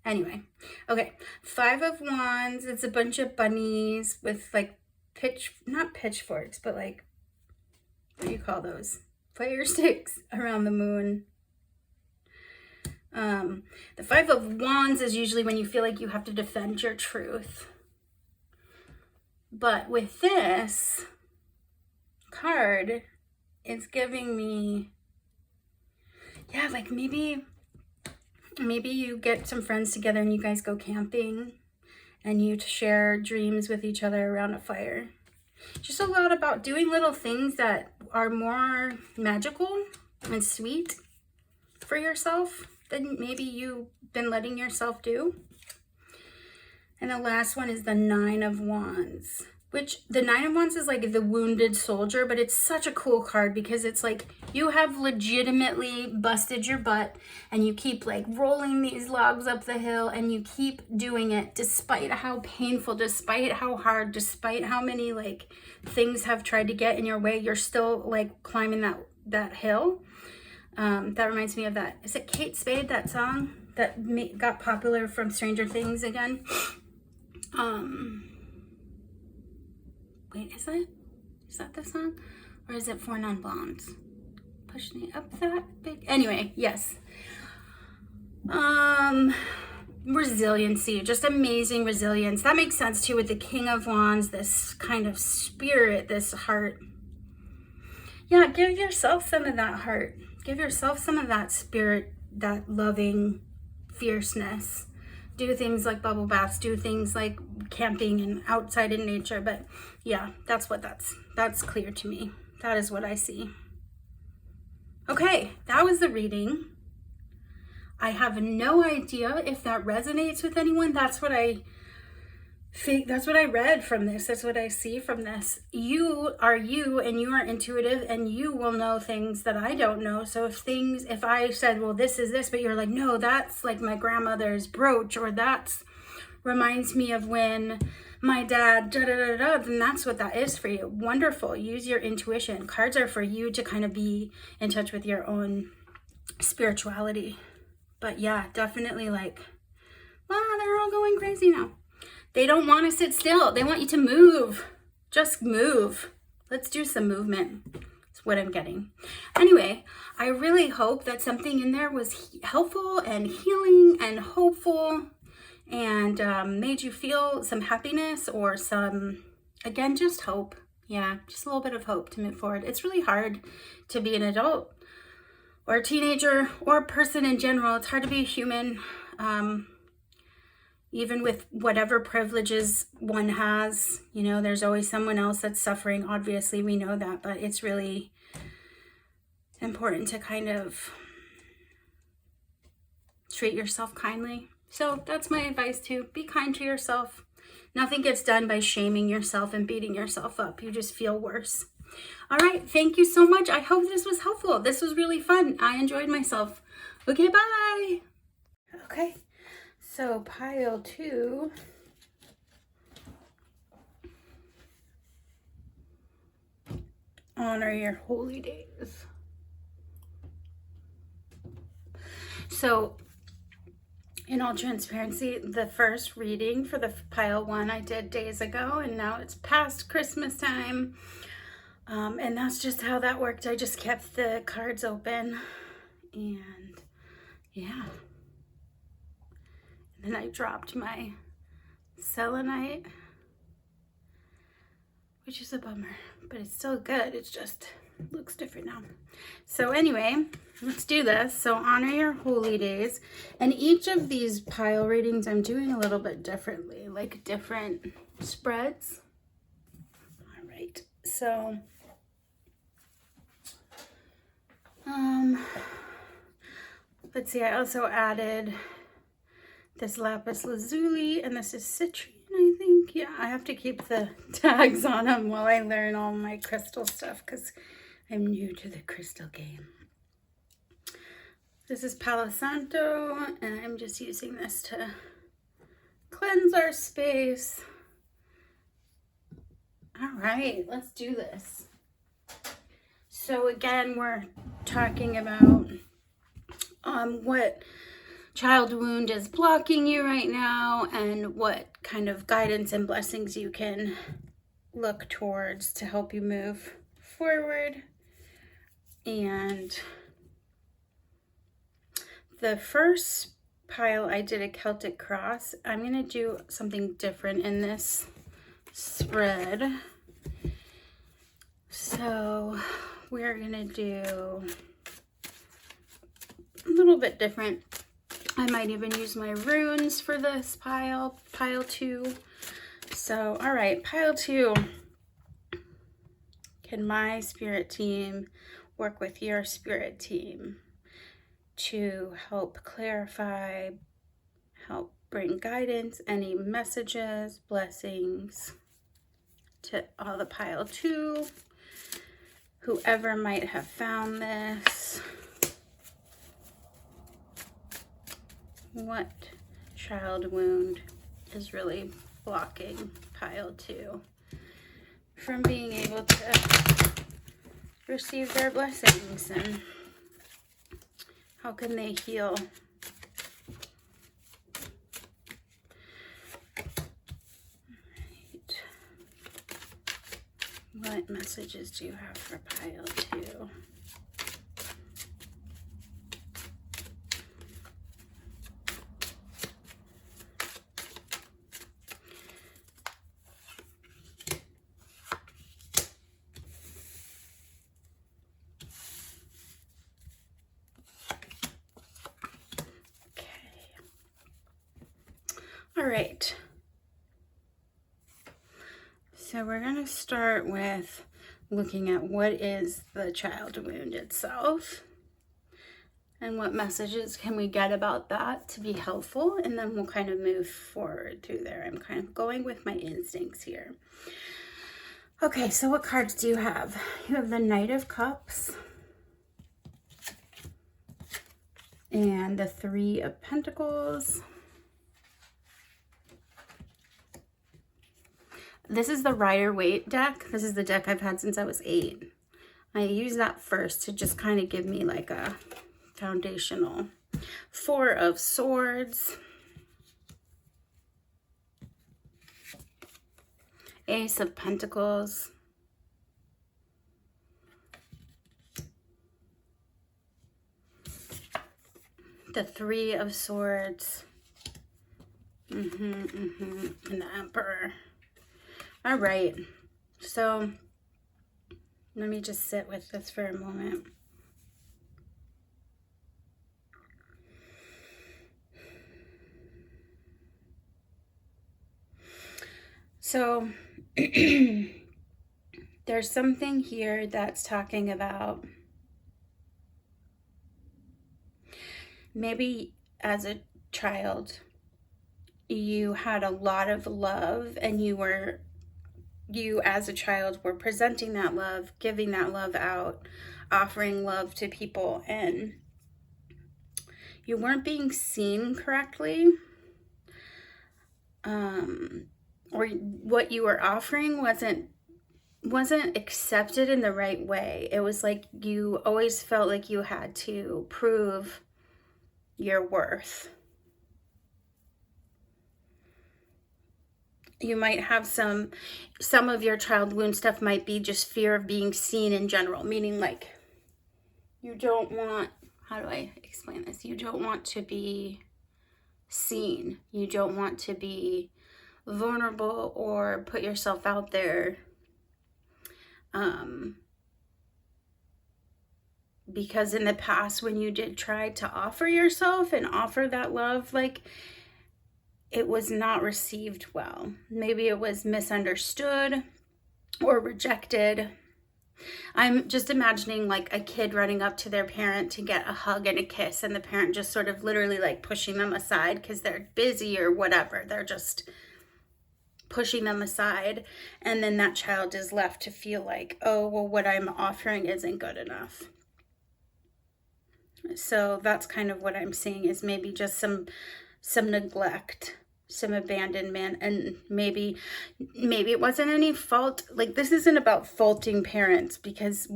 Anyway. Okay. Five of Wands. It's a bunch of bunnies with like not pitchforks, but like, what do you call those? Fire sticks around the moon. The Five of Wands is usually when you feel like you have to defend your truth. But with this card, it's giving me, yeah, like maybe you get some friends together and you guys go camping and you share dreams with each other around a fire. Just a lot about doing little things that are more magical and sweet for yourself than maybe you've been letting yourself do. And the last one is the Nine of Wands, which the Nine of Wands is like the wounded soldier, but it's such a cool card because it's like you have legitimately busted your butt and you keep like rolling these logs up the hill and you keep doing it despite how painful, despite how hard, despite how many like things have tried to get in your way. You're still like climbing that hill. That reminds me of that. Is it Kate Spade, that song that got popular from Stranger Things again? Wait, is that the song? Or is it Four Non-Blondes? Push me up that big. Anyway, yes. Resiliency, just amazing resilience. That makes sense too with the King of Wands, this kind of spirit, this heart. Yeah, give yourself some of that heart. Give yourself some of that spirit, that loving fierceness. Do things like bubble baths, do things like camping and outside in nature. But yeah, that's clear to me. That is what I see. Okay, that was the reading. I have no idea if that resonates with anyone. That's what I think. That's what I read from this. That's what I see from this. You are you, and you are intuitive, and you will know things that I don't know. So if I said, well, this is this, but you're like, no, that's like my grandmother's brooch, or that's reminds me of when my dad, then that's what that is for you. Wonderful. Use your intuition. Cards are for you to kind of be in touch with your own spirituality. But yeah, definitely like, wow, they're all going crazy now. They don't want to sit still. They want you to move. Just move. Let's do some movement. That's what I'm getting. Anyway, I really hope that something in there was helpful and healing and hopeful and made you feel some happiness or some, again, just hope. Yeah, just a little bit of hope to move forward. It's really hard to be an adult or a teenager or a person in general. It's hard to be a human. Even with whatever privileges one has, you know, there's always someone else that's suffering. Obviously, we know that, but it's really important to kind of treat yourself kindly. So that's my advice too. Be kind to yourself. Nothing gets done by shaming yourself and beating yourself up. You just feel worse. All right. Thank you so much. I hope this was helpful. This was really fun. I enjoyed myself. Okay, bye. Okay. So pile 2, honor your holy days. So in all transparency, the first reading for the pile 1 I did days ago, and now it's past Christmas time. And that's just how that worked. I just kept the cards open, and yeah. And then I dropped my selenite, which is a bummer, but it's still good. It's just looks different now. So anyway, let's do this. So honor your holy days. And each of these pile readings I'm doing a little bit differently, like different spreads. All right. So Let's see, I also added this lapis lazuli, and this is citrine, I think. Yeah, I have to keep the tags on them while I learn all my crystal stuff because I'm new to the crystal game. This is Palo Santo, and I'm just using this to cleanse our space. All right, let's do this. So again, we're talking about what child wound is blocking you right now and what kind of guidance and blessings you can look towards to help you move forward. And the first pile, I did a Celtic cross. I'm going to do something different in this spread. So we're going to do a little bit different. I might even use my runes for this pile 2. So, all right, pile 2. Can my spirit team work with your spirit team to help clarify, help bring guidance, any messages, blessings to all the pile 2, whoever might have found this. What child wound is really blocking pile 2 from being able to receive their blessings, and how can they heal? Right. What messages do you have for pile 2? All right, so we're going to start with looking at what is the child wound itself and what messages can we get about that to be helpful, and then we'll kind of move forward through there. I'm kind of going with my instincts here. Okay, so what cards do you have? You have the Knight of Cups and the Three of Pentacles. This is the Rider-Waite deck. This is the deck I've had since I was 8. I use that first to just kind of give me like a foundational. Four of Swords. Ace of Pentacles. The Three of Swords. And the Emperor. All right, so let me just sit with this for a moment. So there's something here that's talking about maybe as a child you had a lot of love, and you as a child were presenting that love, giving that love out, offering love to people, and you weren't being seen correctly, or what you were offering wasn't accepted in the right way. It was like you always felt like you had to prove your worth. You might have some of your child wound stuff might be just fear of being seen in general, meaning like you don't want, how do I explain this? You don't want to be seen. You don't want to be vulnerable or put yourself out there. Because in the past, when you did try to offer yourself and offer that love, like, it was not received well. Maybe it was misunderstood or rejected. I'm just imagining like a kid running up to their parent to get a hug and a kiss, and the parent just sort of literally like pushing them aside because they're busy or whatever. They're just pushing them aside. And then that child is left to feel like, oh, well, what I'm offering isn't good enough. So that's kind of what I'm seeing, is maybe just some neglect, some abandonment, and maybe it wasn't any fault. Like, this isn't about faulting parents, because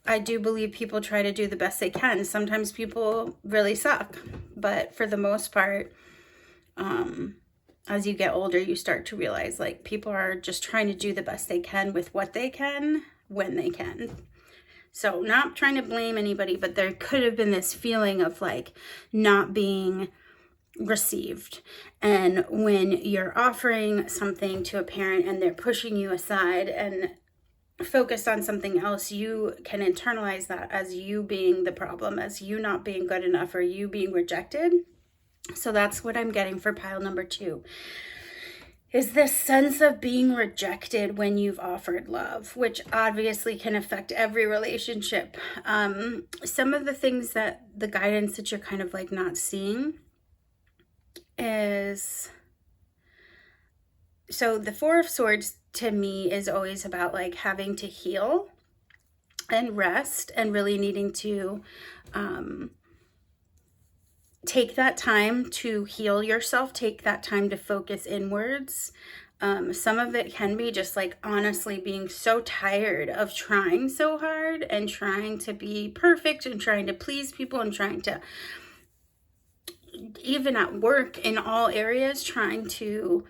I do believe people try to do the best they can. Sometimes people really suck, but for the most part, as you get older, you start to realize like people are just trying to do the best they can with what they can when they can. So not trying to blame anybody, but there could have been this feeling of like not being received. And when you're offering something to a parent and they're pushing you aside and focused on something else, you can internalize that as you being the problem, as you not being good enough, or you being rejected. So that's what I'm getting for pile number 2. Is this sense of being rejected when you've offered love, which obviously can affect every relationship. Some of the things that the guidance that you're kind of like not seeing is, so the 4 of Swords to me is always about like having to heal and rest and really needing to take that time to heal yourself, take that time to focus inwards. Some of it can be just like honestly being so tired of trying so hard and trying to be perfect and trying to please people and trying to, even at work in all areas, trying to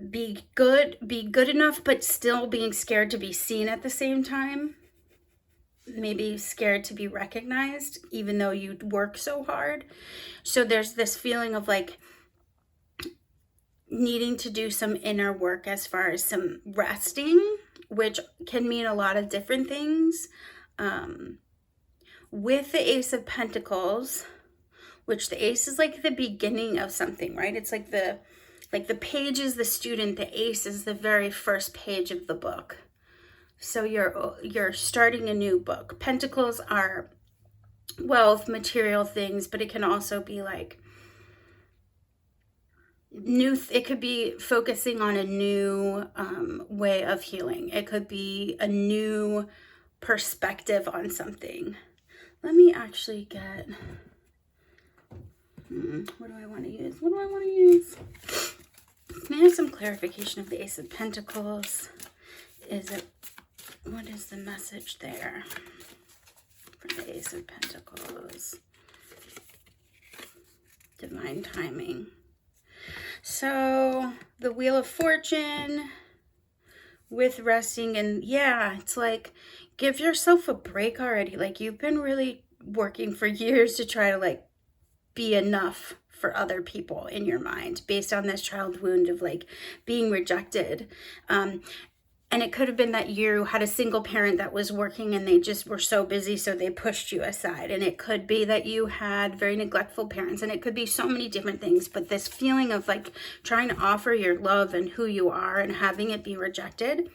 be good enough, but still being scared to be seen at the same time. Maybe scared to be recognized, even though you work so hard. So there's this feeling of like needing to do some inner work as far as some resting, which can mean a lot of different things. With the Ace of Pentacles, which the Ace is like the beginning of something, right? It's like the page is the student, the Ace is the very first page of the book. So you're starting a new book. Pentacles are wealth, material things, but it can also be like it could be focusing on a new way of healing. It could be a new perspective on something. Let me actually get, what do I want to use? May I have some clarification of the Ace of Pentacles? What is the message there for the Ace of Pentacles? Divine timing. So the Wheel of Fortune with resting, and yeah, it's like, give yourself a break already. Like, you've been really working for years to try to like be enough for other people in your mind based on this child wound of like being rejected. And it could have been that you had a single parent that was working and they just were so busy, so they pushed you aside. And it could be that you had very neglectful parents, and it could be so many different things. But this feeling of like trying to offer your love and who you are and having it be rejected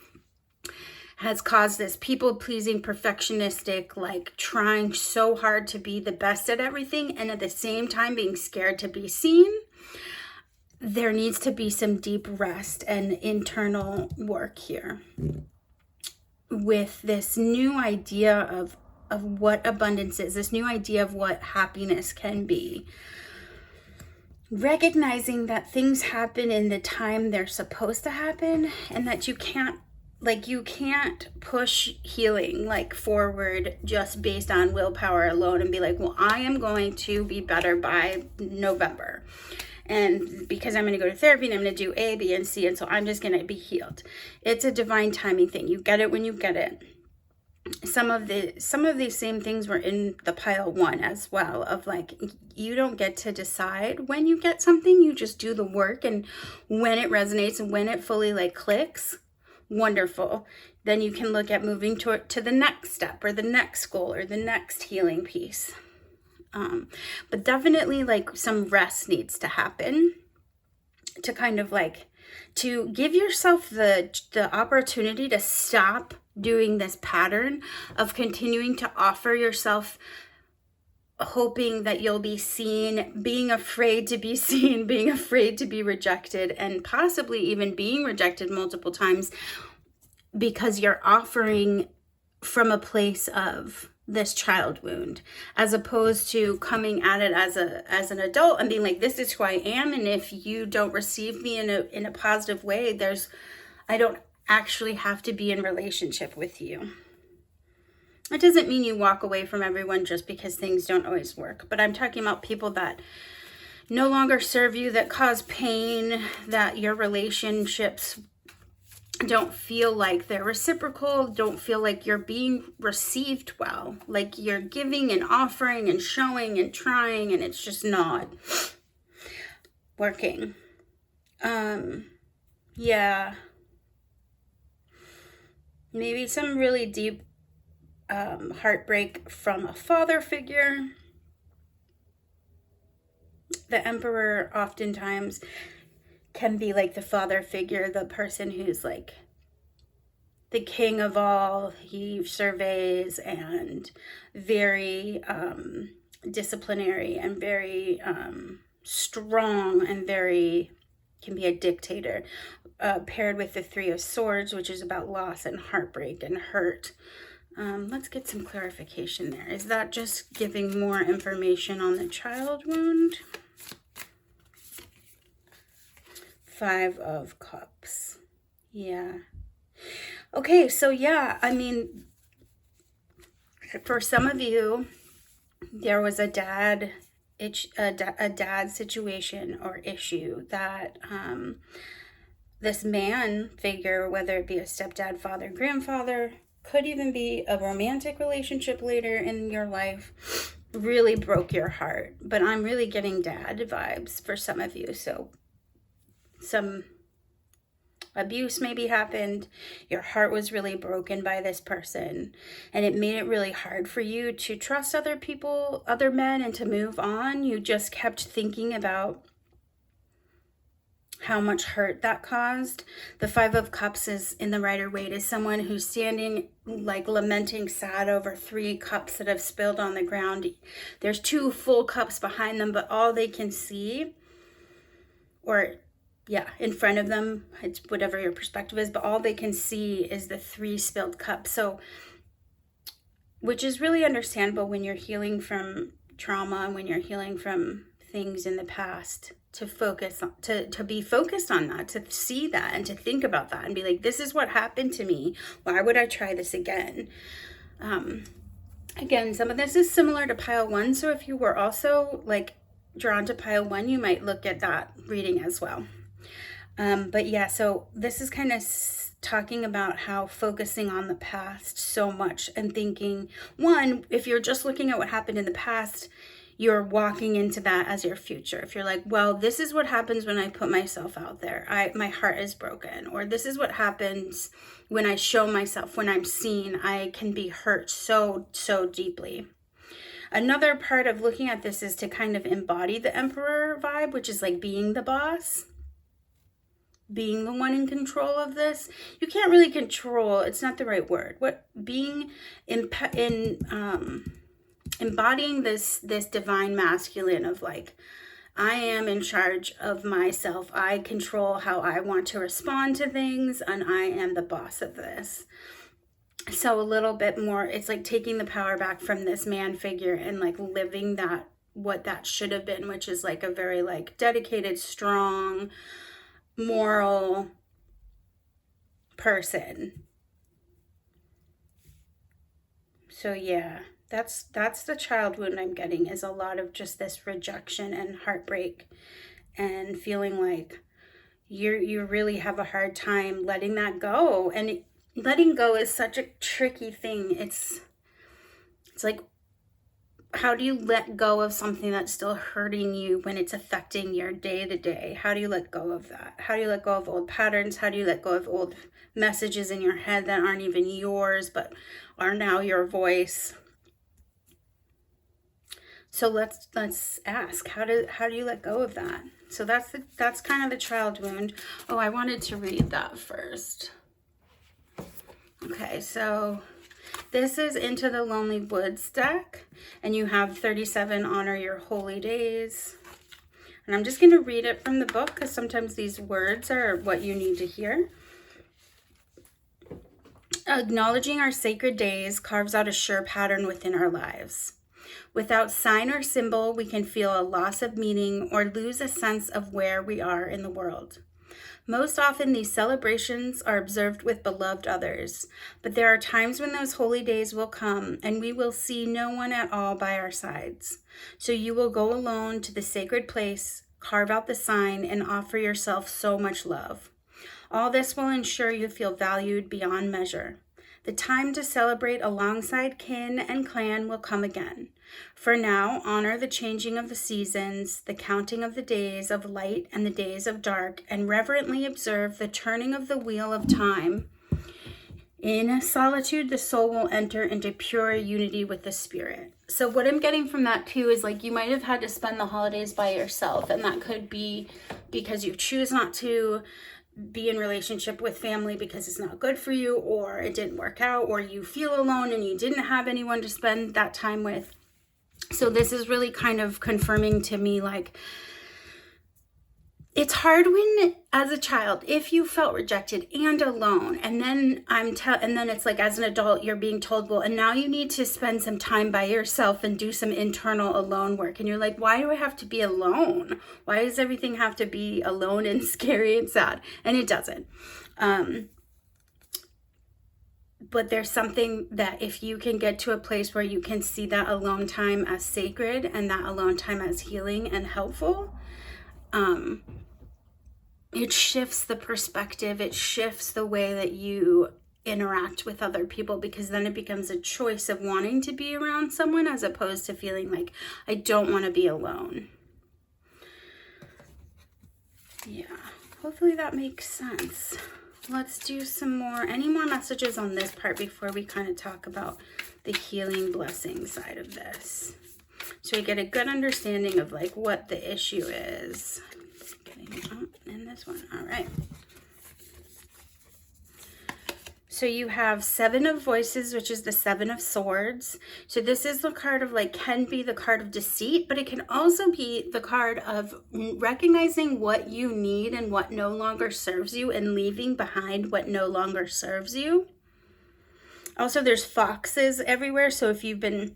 has caused this people-pleasing, perfectionistic, like trying so hard to be the best at everything, and at the same time being scared to be seen. There needs to be some deep rest and internal work here with this new idea of what abundance is, this new idea of what happiness can be. Recognizing that things happen in the time they're supposed to happen, and that you can't push healing like forward just based on willpower alone and be like, well, I am going to be better by November. And because I'm going to go to therapy and I'm going to do A, B, and C, and so I'm just going to be healed. It's a divine timing thing. You get it when you get it. Some of these same things were in the pile 1 as well, of like, you don't get to decide when you get something. You just do the work, and when it resonates and when it fully like clicks, wonderful. Then you can look at moving to the next step or the next goal or the next healing piece. But definitely like some rest needs to happen to kind of like to give yourself the opportunity to stop doing this pattern of continuing to offer yourself, hoping that you'll be seen, being afraid to be seen, being afraid to be rejected, and possibly even being rejected multiple times because you're offering from a place of this child wound, as opposed to coming at it as an adult and being like, this is who I am, and if you don't receive me in a positive way, I don't actually have to be in relationship with you. It doesn't mean you walk away from everyone just because things don't always work, but I'm talking about people that no longer serve you, that cause pain, that your relationships don't feel like they're reciprocal, don't feel like you're being received well, like you're giving and offering and showing and trying, and it's just not working. Yeah. Maybe some really deep heartbreak from a father figure. The Emperor oftentimes can be like the father figure, the person who's like the king of all. He surveys and very disciplinary and very strong and can be a dictator, paired with the Three of Swords, which is about loss and heartbreak and hurt. Let's get some clarification there. Is that just giving more information on the child wound? Five of Cups. Yeah. Okay, so yeah, I mean, for some of you, there was a dad situation or issue that this man figure, whether it be a stepdad, father, grandfather, could even be a romantic relationship later in your life, really broke your heart. But I'm really getting dad vibes for some of you. So some abuse maybe happened, your heart was really broken by this person, and it made it really hard for you to trust other people, other men, and to move on. You just kept thinking about how much hurt that caused. The Five of Cups is in the Rider-Waite is someone who's standing like lamenting, sad over 3 cups that have spilled on the ground. There's 2 full cups behind them, but all they can see, or yeah, in front of them, it's whatever your perspective is, but all they can see is the 3 spilled cups. So, which is really understandable when you're healing from trauma, when you're healing from things in the past, to focus on, to be focused on that, to see that and to think about that and be like, this is what happened to me. Why would I try this again? Again, some of this is similar to pile 1. So if you were also like drawn to pile 1, you might look at that reading as well. But yeah, so this is kind of talking about how focusing on the past so much and thinking, one, if you're just looking at what happened in the past, you're walking into that as your future. If you're like, well, this is what happens when I put myself out there, my heart is broken, or this is what happens when I show myself, when I'm seen, I can be hurt so deeply. Another part of looking at this is to kind of embody the Emperor vibe, which is like being the boss, being the one in control of this. You can't really control, it's not the right word. What being embodying this divine masculine of like, I am in charge of myself. I control how I want to respond to things, and I am the boss of this. So a little bit more, it's like taking the power back from this man figure and like living that, what that should have been, which is like a very like dedicated, strong, moral person. So yeah, that's the child wound I'm getting, is a lot of just this rejection and heartbreak and feeling like you really have a hard time letting that go. And letting go is such a tricky thing. It's like, how do you let go of something that's still hurting you when it's affecting your day-to-day? How do you let go of that? How do you let go of old patterns? How do you let go of old messages in your head that aren't even yours but are now your voice? So let's ask, how do you let go of that? So that's kind of the child wound. Oh, I wanted to read that first. Okay, so this is Into the Lonely Woods deck, and you have 37 Honor Your Holy Days. And I'm just going to read it from the book because sometimes these words are what you need to hear. Acknowledging our sacred days carves out a sure pattern within our lives. Without sign or symbol, we can feel a loss of meaning or lose a sense of where we are in the world. Most often, these celebrations are observed with beloved others, but there are times when those holy days will come and we will see no one at all by our sides. So you will go alone to the sacred place, carve out the sign, and offer yourself so much love. All this will ensure you feel valued beyond measure. The time to celebrate alongside kin and clan will come again. For now, honor the changing of the seasons, the counting of the days of light and the days of dark, and reverently observe the turning of the wheel of time. In solitude, the soul will enter into pure unity with the spirit. So what I'm getting from that too is like you might have had to spend the holidays by yourself, and that could be because you choose not to be in relationship with family because it's not good for you, or it didn't work out, or you feel alone and you didn't have anyone to spend that time with. So this is really kind of confirming to me, like, it's hard when, as a child, if you felt rejected and alone, and then and then it's like as an adult, you're being told, well, and now you need to spend some time by yourself and do some internal alone work. And you're like, why do I have to be alone? Why does everything have to be alone and scary and sad? And it doesn't. But there's something that if you can get to a place where you can see that alone time as sacred and that alone time as healing and helpful, it shifts the perspective. It shifts the way that you interact with other people, because then it becomes a choice of wanting to be around someone as opposed to feeling like, I don't want to be alone. Yeah, hopefully that makes sense. Let's do some more, any more messages on this part before we kind of talk about the healing blessing side of this. So we get a good understanding of like what the issue is. In this one, all right. So you have Seven of Voices, which is the Seven of Swords. So this is the card of like, can be the card of deceit, but it can also be the card of recognizing what you need and what no longer serves you and leaving behind what no longer serves you. Also, there's foxes everywhere. So if you've been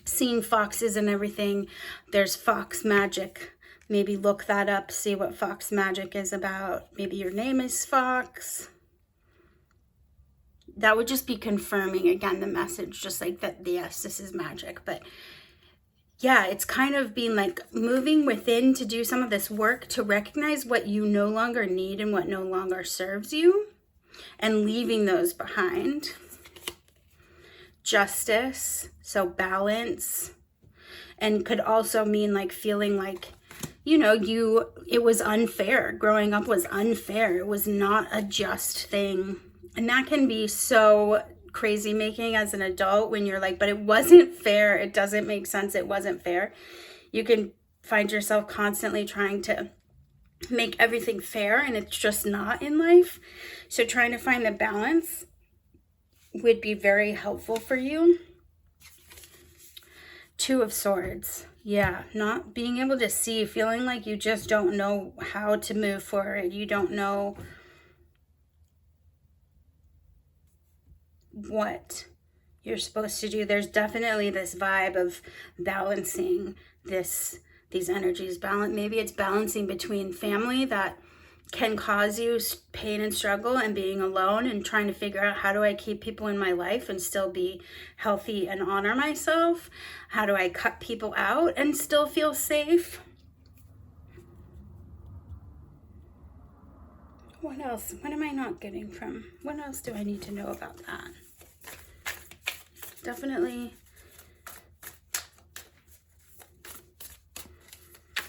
seeing foxes and everything, there's fox magic. Maybe look that up, see what fox magic is about. Maybe your name is Fox. That would just be confirming, again, the message, just like that, yes, this is magic. But yeah, it's kind of being like moving within to do some of this work to recognize what you no longer need and what no longer serves you and leaving those behind. Justice, so balance, and could also mean like feeling like, you know, it was unfair. Growing up was unfair. It was not a just thing. And that can be so crazy making as an adult when you're like, but it wasn't fair. It doesn't make sense. It wasn't fair. You can find yourself constantly trying to make everything fair, and it's just not in life. So trying to find the balance would be very helpful for you. Two of Swords. Yeah, not being able to see, feeling like you just don't know how to move forward. You don't know what you're supposed to do. There's definitely this vibe of balancing these energies. Maybe it's balancing between family that can cause you pain and struggle and being alone and trying to figure out, how do I keep people in my life and still be healthy and honor myself? How do I cut people out and still feel safe? What else? What am I not getting from? What else do I need to know about that? Definitely.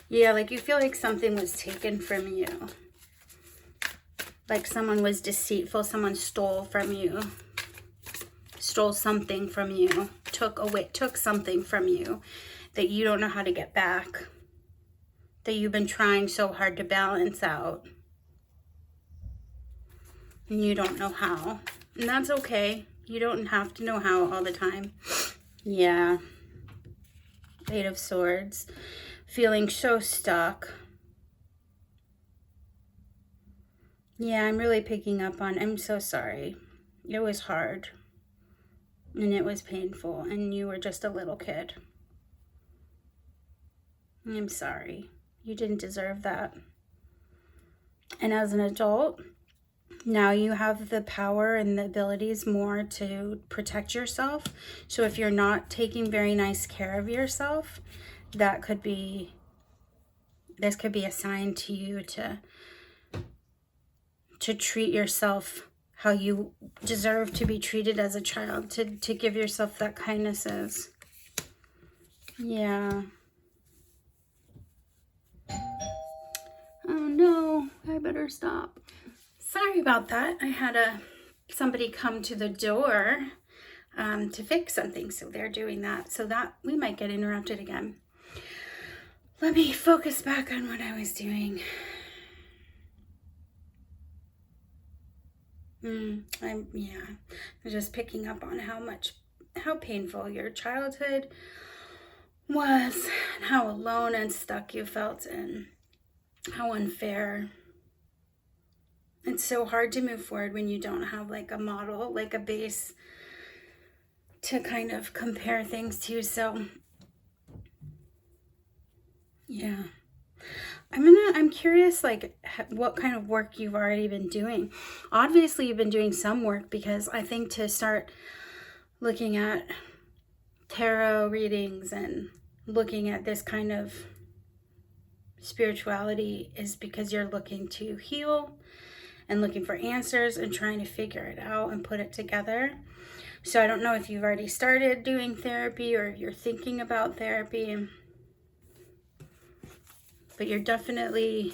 Yeah, like you feel like something was taken from you. Like someone was deceitful, someone stole from you. Stole something from you. Took something from you that you don't know how to get back. That you've been trying so hard to balance out. And you don't know how. And that's okay. You don't have to know how all the time. Yeah. Eight of Swords. Feeling so stuck. Yeah, I'm really picking up on, I'm so sorry. It was hard. And it was painful. And you were just a little kid. I'm sorry. You didn't deserve that. And as an adult, now you have the power and the abilities more to protect yourself. So if you're not taking very nice care of yourself, this could be a sign to you to treat yourself how you deserve to be treated as a child, to give yourself that kindnesses. Yeah. Oh no, I better stop. Sorry about that. I had somebody come to the door to fix something, so they're doing that. So that we might get interrupted again. Let me focus back on what I was doing. I'm just picking up on how painful your childhood was, and how alone and stuck you felt, and how unfair. It's so hard to move forward when you don't have like a model, like a base to kind of compare things to. So yeah, I'm curious, like, what kind of work you've already been doing. Obviously you've been doing some work, because I think to start looking at tarot readings and looking at this kind of spirituality is because you're looking to heal and looking for answers and trying to figure it out and put it together. So I don't know if you've already started doing therapy or if you're thinking about therapy, but you're definitely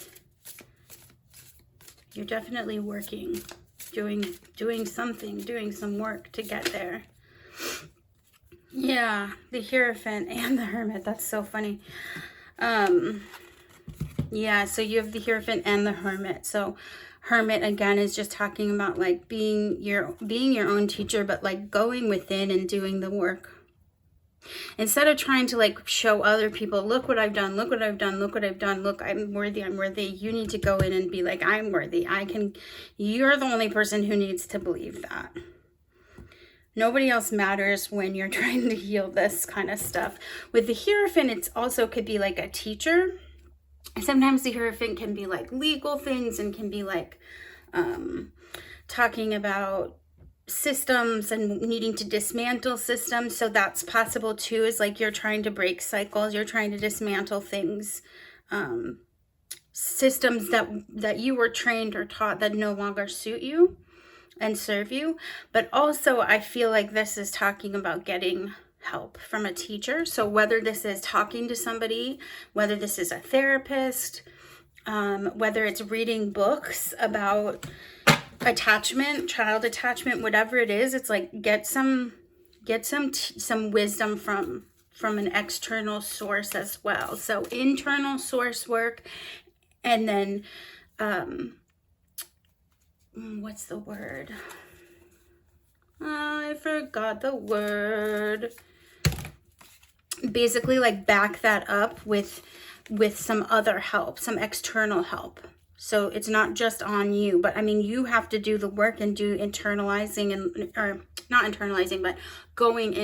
working, doing something, doing some work to get there. Yeah, the Hierophant and the Hermit. That's so funny. Yeah, so you have the Hierophant and the Hermit. So Hermit again is just talking about like being your own teacher, but like going within and doing the work. Instead of trying to like show other people, look what I've done, look what I've done, look what I've done, look, I'm worthy, you need to go in and be like, I'm worthy, you're the only person who needs to believe that. Nobody else matters when you're trying to heal this kind of stuff. With the Hierophant, it also could be like a teacher. Sometimes the Hierophant can be like legal things and can be like talking about systems and needing to dismantle systems. So that's possible too, is like you're trying to break cycles, you're trying to dismantle things, systems that you were trained or taught that no longer suit you and serve you. But also I feel like this is talking about getting help from a teacher. So whether this is talking to somebody, whether this is a therapist, whether it's reading books about attachment, child attachment, whatever it is, it's like get some wisdom from an external source as well. So internal source work, and then what's the word? I forgot the word. Basically like back that up with some other help, some external help. So it's not just on you, but I mean, you have to do the work and do internalizing, or not internalizing, but going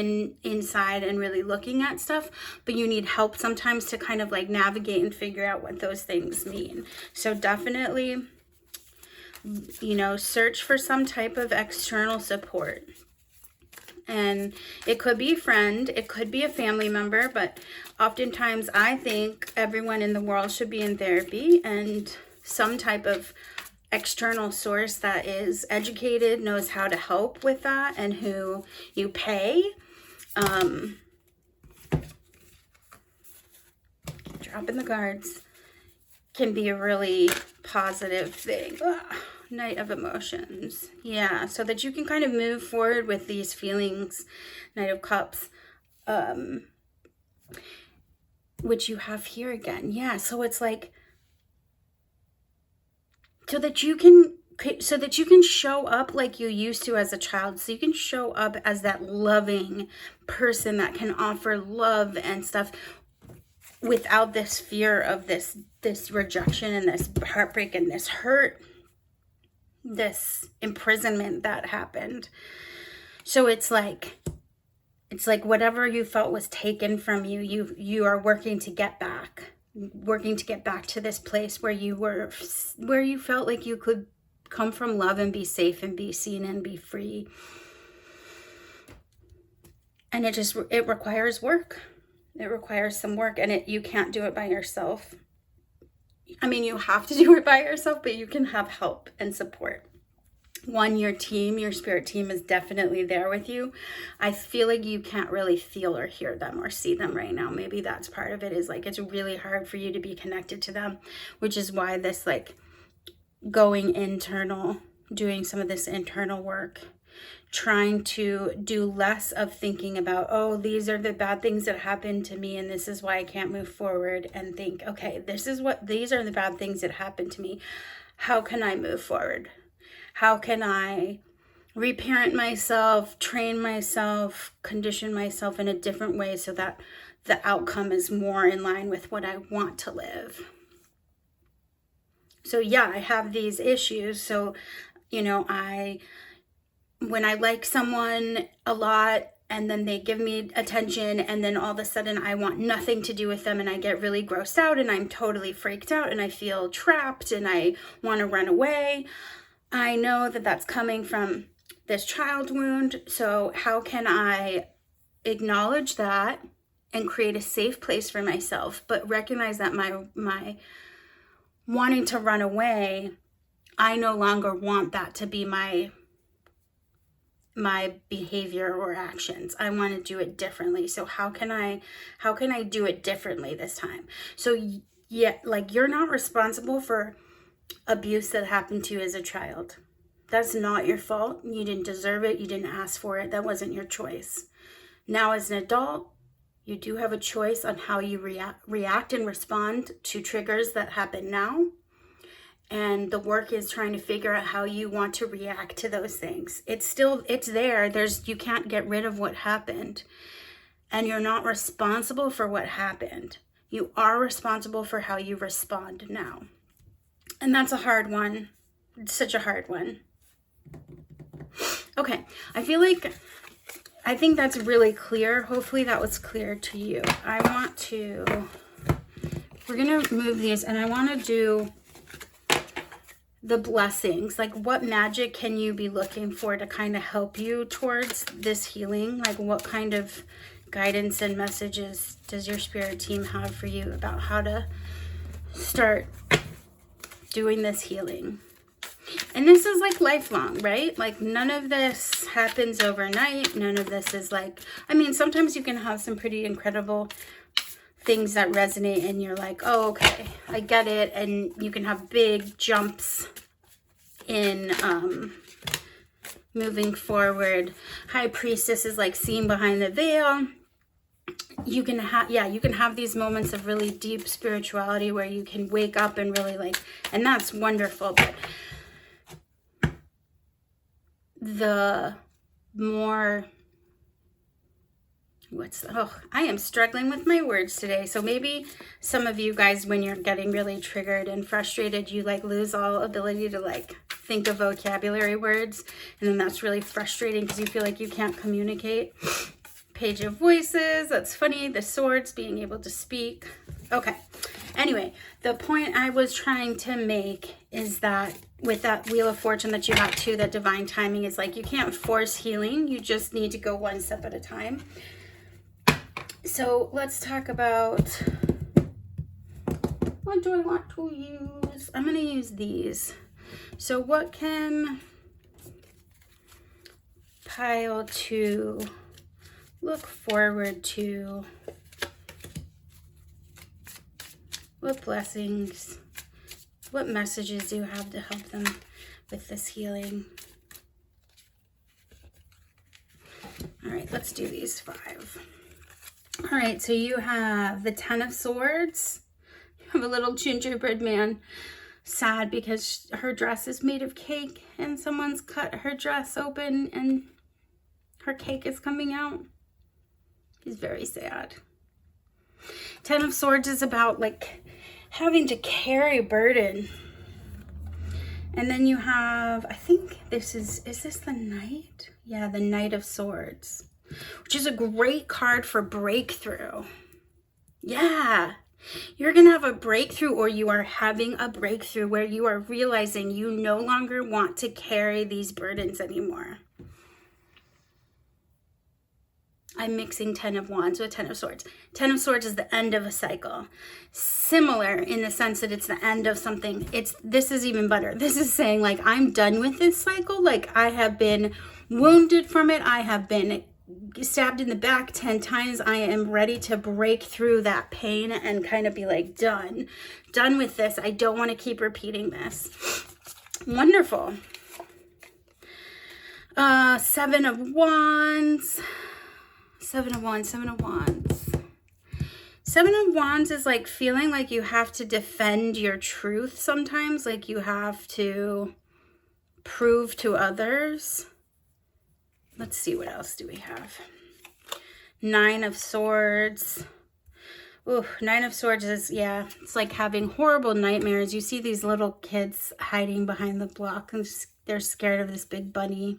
inside and really looking at stuff. But you need help sometimes to kind of like navigate and figure out what those things mean. So definitely, search for some type of external support. And it could be a friend, it could be a family member, but oftentimes I think everyone in the world should be in therapy, and some type of external source that is educated, knows how to help with that, and who you pay. Dropping the cards can be a really positive thing. Knight of Emotions. Yeah, so that you can kind of move forward with these feelings. Knight of Cups, which you have here again. Yeah, so it's like, so that you can so that you can show up like you used to as a child. So you can show up as that loving person that can offer love and stuff without this fear of this rejection and this heartbreak and this hurt, this imprisonment that happened. So it's like whatever you felt was taken from you, you are working to get back to this place where you felt like you could come from love and be safe and be seen and be free. And it requires work. It requires some work, and you can't do it by yourself. I mean, you have to do it by yourself, but you can have help and support. Your spirit team is definitely there with you. I feel like you can't really feel or hear them or see them right now. Maybe that's part of it, is like it's really hard for you to be connected to them, which is why this like going internal, doing some of this internal work, trying to do less of thinking about, oh, these are the bad things that happened to me and this is why I can't move forward, and think, okay, these are the bad things that happened to me. How can I move forward? How can I reparent myself, train myself, condition myself in a different way so that the outcome is more in line with what I want to live? So yeah, I have these issues. So, when I like someone a lot and then they give me attention and then all of a sudden I want nothing to do with them and I get really grossed out and I'm totally freaked out and I feel trapped and I want to run away. I know that that's coming from this child wound. So how can I acknowledge that and create a safe place for myself, but recognize that my wanting to run away, I no longer want that to be my behavior or actions. I want to do it differently. So how can I do it differently this time? So yeah, like, you're not responsible for abuse that happened to you as a child. That's not your fault. You didn't deserve it. You didn't ask for it. That wasn't your choice. Now as an adult, you do have a choice on how you react and respond to triggers that happen now. And the work is trying to figure out how you want to react to those things. It's there. You can't get rid of what happened. And you're not responsible for what happened. You are responsible for how you respond now. And that's a hard one. It's such a hard one. Okay, I think that's really clear. Hopefully that was clear to you. We're going to move these, and I want to do the blessings. Like, what magic can you be looking for to kind of help you towards this healing? Like, what kind of guidance and messages does your spirit team have for you about how to start doing this healing? And this is like lifelong, right? Like, none of this happens overnight. None of this is like, I mean, sometimes you can have some pretty incredible things that resonate and you're like, oh, okay, I get it. And you can have big jumps in moving forward. High Priestess is like seeing behind the veil. You can have these moments of really deep spirituality where you can wake up and really like, and that's wonderful. But the more, I am struggling with my words today. So maybe some of you guys, when you're getting really triggered and frustrated, you like lose all ability to like think of vocabulary words. And then that's really frustrating because you feel like you can't communicate. Page of Voices, that's funny. The Swords, being able to speak. Okay. Anyway, the point I was trying to make is that with that Wheel of Fortune that you have too, that divine timing is like, you can't force healing. You just need to go one step at a time. So let's talk about, what do I want to use? I'm going to use these. So what can pile to look forward to? What blessings, what messages do you have to help them with this healing? All right, let's do these 5. All right, so you have the Ten of Swords. You have a little gingerbread man sad because her dress is made of cake and someone's cut her dress open and her cake is coming out. He's very sad. Ten of Swords is about like having to carry burden. And then you have, I think this is this the Knight? Yeah, the Knight of Swords, which is a great card for breakthrough. Yeah, you're going to have a breakthrough, or you are having a breakthrough where you are realizing you no longer want to carry these burdens anymore. I'm mixing Ten of Wands with Ten of Swords. Ten of Swords is the end of a cycle. Similar in the sense that it's the end of something. This is even better. This is saying like, I'm done with this cycle. Like I have been wounded from it. I have been stabbed in the back 10 times. I am ready to break through that pain and kind of be like, done with this. I don't want to keep repeating this. Wonderful. Seven of Wands. Seven of Wands. Seven of Wands is like feeling like you have to defend your truth sometimes, like you have to prove to others. Let's see, what else do we have? Nine of Swords. Ooh, Nine of Swords is, yeah, it's like having horrible nightmares. You see these little kids hiding behind the block and they're scared of this big bunny.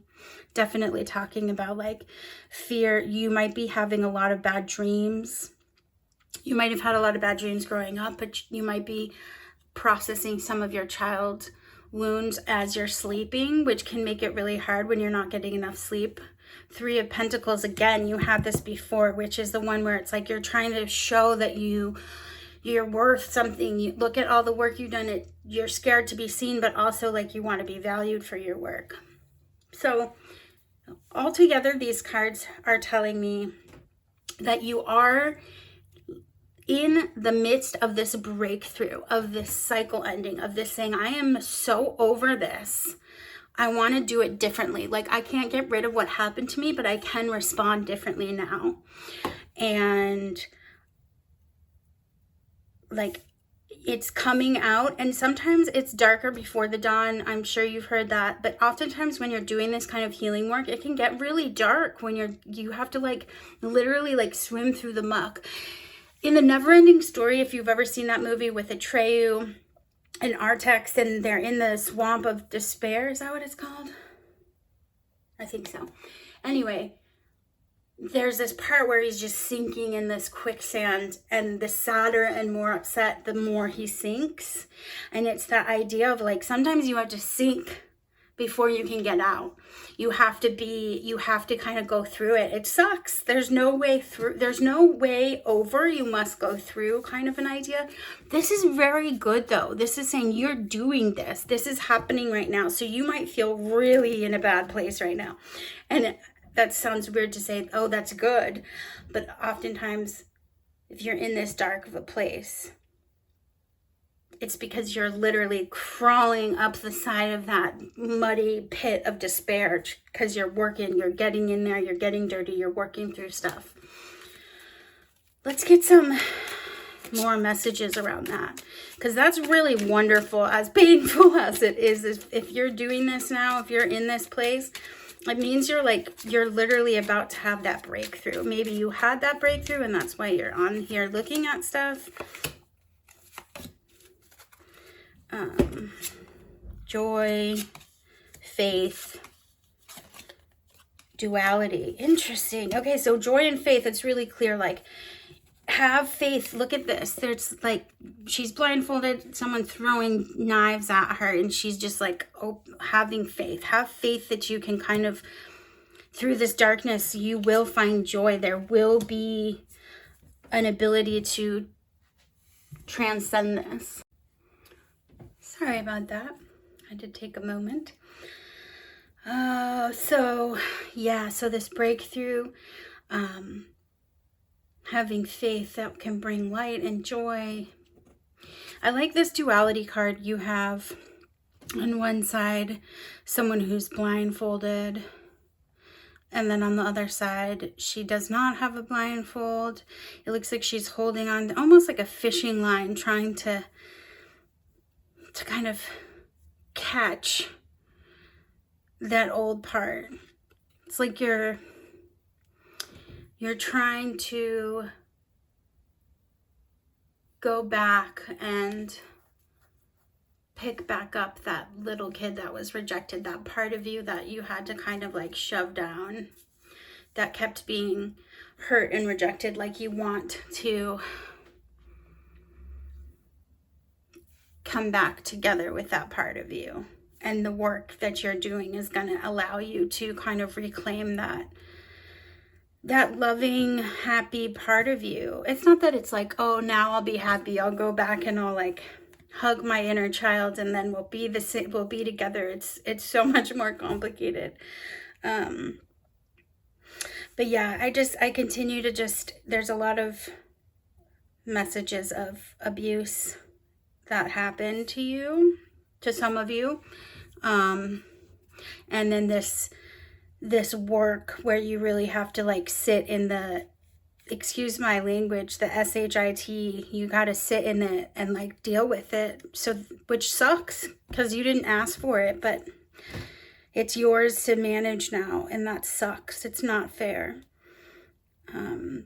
Definitely talking about like fear. You might be having a lot of bad dreams. You might have had a lot of bad dreams growing up, but you might be processing some of your child wounds as you're sleeping, which can make it really hard when you're not getting enough sleep. Three of Pentacles, again, you had this before, which is the one where it's like you're trying to show that you're worth something. You look at all the work you've done. You're scared to be seen, but also like you want to be valued for your work. So altogether, these cards are telling me that you are in the midst of this breakthrough, of this cycle ending, of this saying, I am so over this. I want to do it differently. Like I can't get rid of what happened to me, but I can respond differently now. And like it's coming out, and sometimes it's darker before the dawn. I'm sure you've heard that, but oftentimes when you're doing this kind of healing work, it can get really dark when you have to like literally like swim through the muck. In The Never-Ending Story, if you've ever seen that movie with Atreyu and Artax, and they're in the swamp of despair, is that what it's called? I think so. Anyway, there's this part where he's just sinking in this quicksand, and the sadder and more upset, the more he sinks. And it's that idea of like, sometimes you have to sink before you can get out. You have to kind of go through it. It sucks. There's no way through. There's no way over. You must go through, kind of an idea. This is very good though. This is saying you're doing this. This is happening right now. So you might feel really in a bad place right now. And that sounds weird to say, oh, that's good. But oftentimes, if you're in this dark of a place, it's because you're literally crawling up the side of that muddy pit of despair, because you're working, you're getting in there, you're getting dirty, you're working through stuff. Let's get some more messages around that, because that's really wonderful, as painful as it is. If you're doing this now, if you're in this place, it means you're literally about to have that breakthrough. Maybe you had that breakthrough and that's why you're on here looking at stuff. Joy, faith, duality. Interesting. Okay, so joy and faith, it's really clear. Like, have faith. Look at this. There's like, she's blindfolded, someone throwing knives at her, and she's just like, oh, having faith. Have faith that you can kind of, through this darkness, you will find joy. There will be an ability to transcend this. Sorry about that. I had to take a moment. So this breakthrough, having faith that can bring light and joy. I like this duality card. You have on one side someone who's blindfolded, and then on the other side she does not have a blindfold. It looks like she's holding on to almost like a fishing line, trying to to kind of catch that old part. It's like you're trying to go back and pick back up that little kid that was rejected, that part of you that you had to kind of like shove down, that kept being hurt and rejected. Like you want to come back together with that part of you. And the work that you're doing is going to allow you to kind of reclaim that loving, happy part of you. It's not that it's like, oh, now I'll be happy. I'll go back and I'll like hug my inner child and then we'll be together. It's so much more complicated. But yeah, I continue to there's a lot of messages of abuse that happened to you, to some of you. And then this work where you really have to like sit in the, excuse my language, the SHIT, you got to sit in it and like deal with it. So, which sucks because you didn't ask for it, but it's yours to manage now. And that sucks. It's not fair.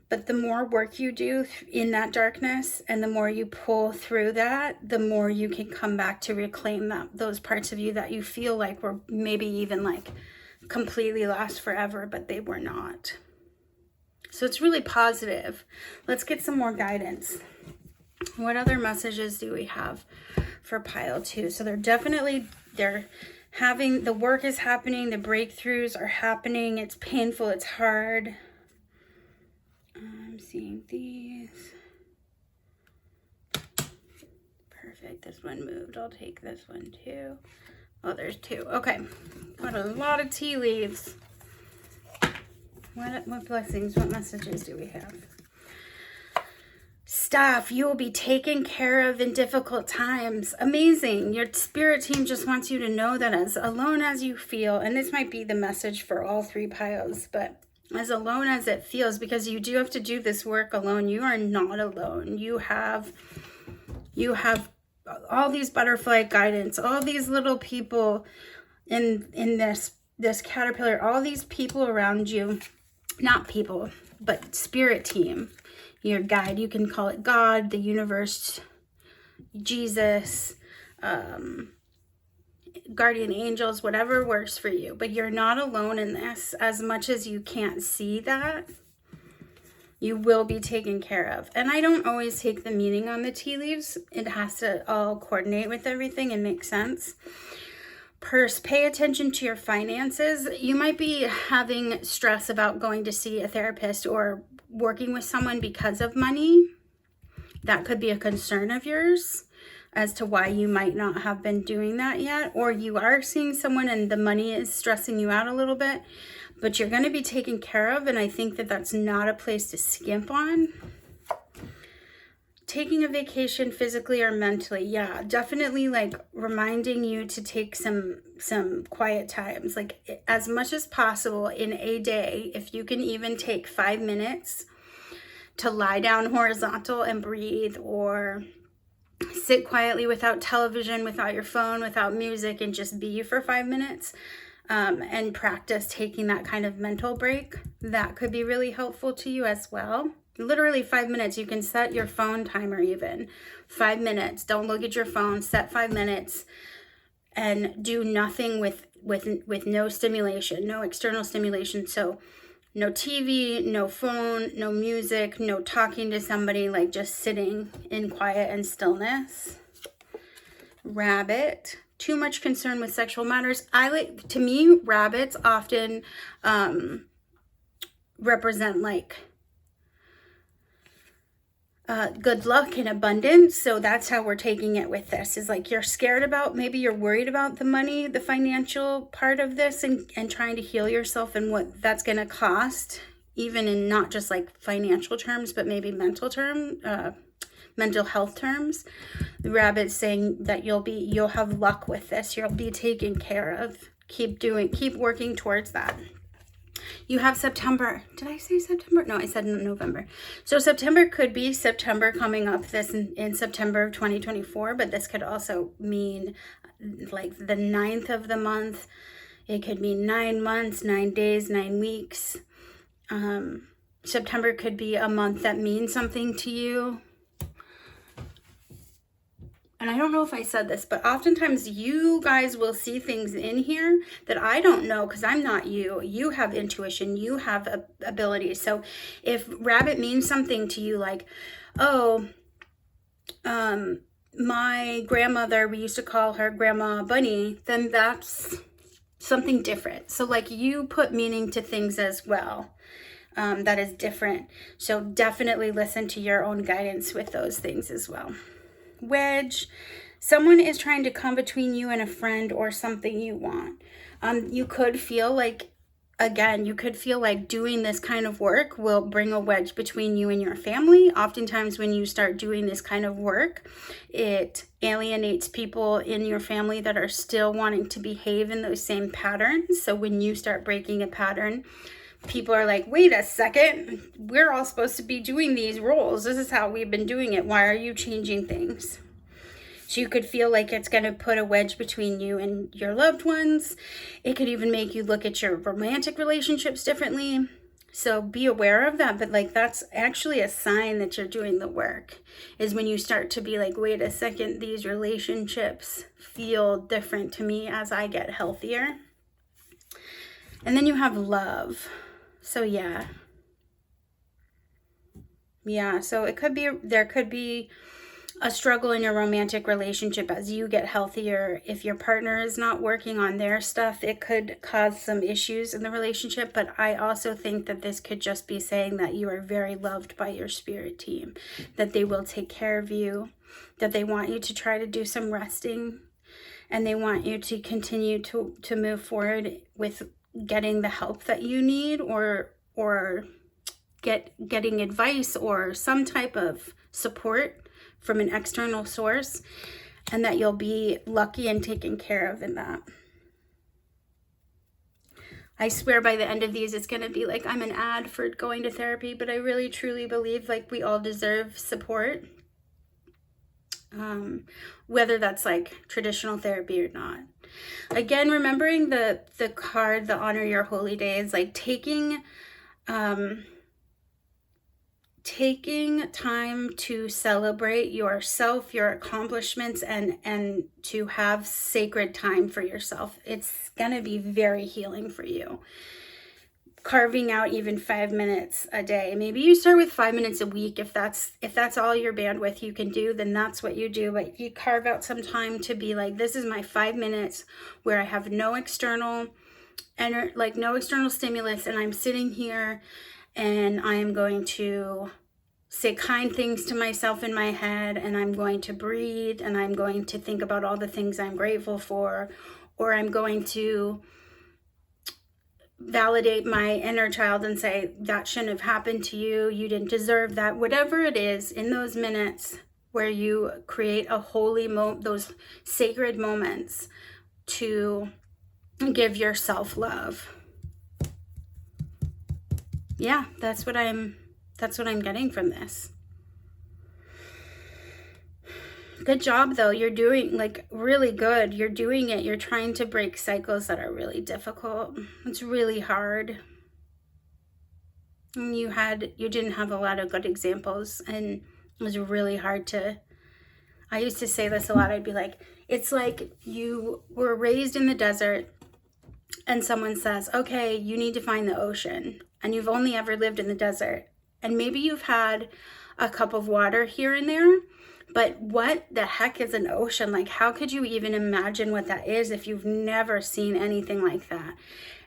But the more work you do in that darkness and the more you pull through that, the more you can come back to reclaim those parts of you that you feel like were maybe even like completely lost forever, but they were not. So it's really positive. Let's get some more guidance. What other messages do we have for pile 2? So they're having, the work is happening, the breakthroughs are happening, it's painful, it's hard. I'm seeing these. Perfect. This one moved. I'll take this one too. Oh, there's 2. Okay. Got a lot of tea leaves. What blessings, what messages do we have? Staff, you will be taken care of in difficult times. Amazing. Your spirit team just wants you to know that as alone as you feel, and this might be the message for all 3 piles, but as alone as it feels, because you do have to do this work alone, you are not alone. You have all these butterfly guidance, all these little people in this caterpillar, all these people around you. Not people, but spirit team, your guide. You can call it God, the universe, Jesus, guardian angels, whatever works for you. But you're not alone in this. As much as you can't see that, you will be taken care of. And I don't always take the meaning on the tea leaves. It has to all coordinate with everything and make sense. Pay attention to your finances. You might be having stress about going to see a therapist or working with someone because of money. That could be a concern of yours as to why you might not have been doing that yet. Or you are seeing someone and the money is stressing you out a little bit, but you're going to be taken care of. And I think that that's not a place to skimp on. Taking a vacation physically or mentally, yeah, definitely like reminding you to take some quiet times, like as much as possible in a day. If you can even take 5 minutes to lie down horizontal and breathe, or sit quietly without television, without your phone, without music, and just be for 5 minutes, and practice taking that kind of mental break, that could be really helpful to you as well. Literally 5 minutes. You can set your phone timer even. 5 minutes. Don't look at your phone. Set 5 minutes and do nothing with no stimulation, no external stimulation. So no TV, no phone, no music, no talking to somebody, like just sitting in quiet and stillness. Rabbit. Too much concern with sexual matters. To me, rabbits often represent like good luck and abundance. So that's how we're taking it with this, is like you're scared about, maybe you're worried about the money, the financial part of this, and trying to heal yourself and what that's going to cost, even in not just like financial terms, but maybe mental health terms. The rabbit's saying that you'll have luck with this. You'll be taken care of. Keep working towards that. You have September. Did I say September? No, I said November. So September could be September coming up this in September of 2024, but this could also mean like the 9th of the month. It could mean 9 months, 9 days, 9 weeks. September could be a month that means something to you. And I don't know if I said this, but oftentimes you guys will see things in here that I don't know because I'm not you. You have intuition. You have abilities. So if rabbit means something to you, like, oh, my grandmother, we used to call her Grandma Bunny, then that's something different. So like you put meaning to things as well. That is different. So definitely listen to your own guidance with those things as well. Wedge, someone is trying to come between you and a friend or something you want. You could feel like, again, you could feel like doing this kind of work will bring a wedge between you and your family. Oftentimes when you start doing this kind of work, it alienates people in your family that are still wanting to behave in those same patterns. So when you start breaking a pattern, people are like, wait a second, we're all supposed to be doing these roles. This is how we've been doing it. Why are you changing things? So you could feel like it's going to put a wedge between you and your loved ones. It could even make you look at your romantic relationships differently. So be aware of that. But like, that's actually a sign that you're doing the work, is when you start to be like, wait a second, these relationships feel different to me as I get healthier. And then you have love. So yeah, so it could be, there could be a struggle in your romantic relationship as you get healthier. If your partner is not working on their stuff, it could cause some issues in the relationship. But I also think that this could just be saying that you are very loved by your spirit team, that they will take care of you, that they want you to try to do some resting, and they want you to continue to move forward with getting the help that you need, or getting advice or some type of support from an external source, and that you'll be lucky and taken care of in that. I swear by the end of these, it's going to be like I'm an ad for going to therapy, but I really truly believe like we all deserve support. Whether that's like traditional therapy or not. Again, remembering the card, the honor your holy days, like taking time to celebrate yourself, your accomplishments, and to have sacred time for yourself. It's gonna be very healing for you. Carving out even 5 minutes a day. Maybe you start with 5 minutes a week. If that's all your bandwidth you can do, then that's what you do. But you carve out some time to be like, this is my 5 minutes where I have no external stimulus, and I'm sitting here and I am going to say kind things to myself in my head, and I'm going to breathe, and I'm going to think about all the things I'm grateful for, or I'm going to validate my inner child and say, that shouldn't have happened to you. You didn't deserve that. Whatever it is, in those minutes where you create a holy those sacred moments to give yourself love. Yeah, that's what I'm getting from this. Good job, though. You're doing like really good. You're doing it. You're trying to break cycles that are really difficult. It's really hard. And you didn't have a lot of good examples, and it was really hard to, I used to say this a lot. I'd be like, it's like you were raised in the desert and someone says, okay, you need to find the ocean, and you've only ever lived in the desert. And maybe you've had a cup of water here and there, but what the heck is an ocean? Like, how could you even imagine what that is if you've never seen anything like that?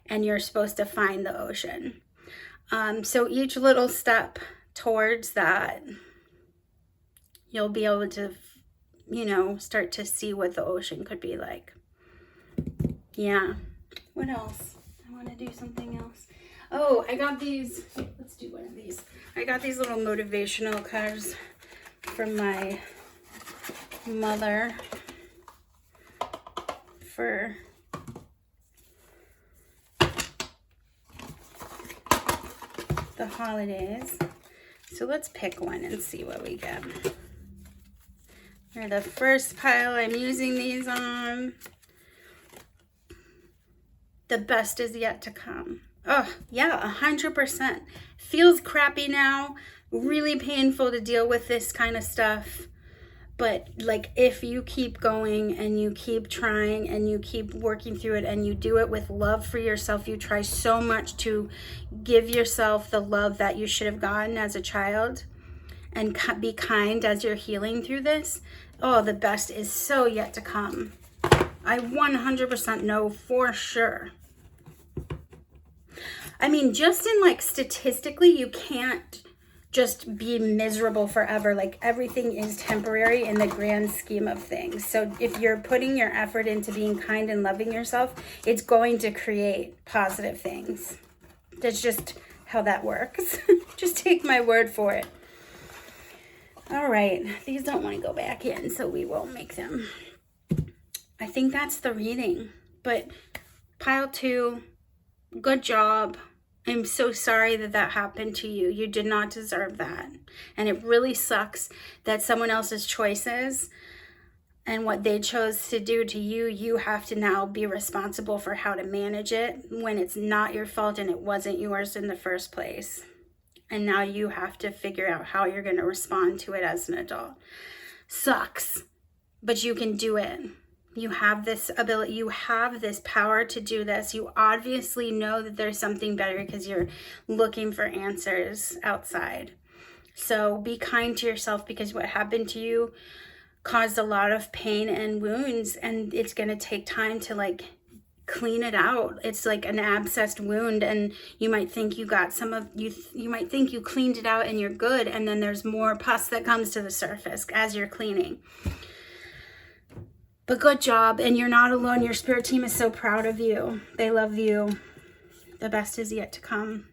And you're supposed to find the ocean. So each little step towards that, you'll be able to, start to see what the ocean could be like. Yeah. What else? I want to do something else. Oh, I got these. Let's do one of these. I got these little motivational cards from my mother the holidays. So let's pick one and see what we get. For the first pile I'm using these on, the best is yet to come. Oh, yeah, 100%. Feels crappy now. Really painful to deal with this kind of stuff. But like, if you keep going and you keep trying and you keep working through it and you do it with love for yourself, you try so much to give yourself the love that you should have gotten as a child and be kind as you're healing through this. Oh, the best is so yet to come. I 100% know for sure. I mean, just in like statistically, you can't just be miserable forever. Like, everything is temporary in the grand scheme of things. So if you're putting your effort into being kind and loving yourself, it's going to create positive things. That's just how that works. Just take my word for it. All right, these don't want to go back in, so we won't make them. I think that's the reading. But pile 2, good job. I'm so sorry that that happened to you. You did not deserve that. And it really sucks that someone else's choices and what they chose to do to you, you have to now be responsible for how to manage it when it's not your fault and it wasn't yours in the first place. And now you have to figure out how you're going to respond to it as an adult. Sucks, but you can do it. You have this ability, you have this power to do this. You obviously know that there's something better because you're looking for answers outside. So be kind to yourself, because what happened to you caused a lot of pain and wounds, and it's going to take time to like clean it out. It's like an abscessed wound, and you might think you got some of you might think you cleaned it out and you're good, and then there's more pus that comes to the surface as you're cleaning. But good job, and you're not alone. Your spirit team is so proud of you. They love you. The best is yet to come.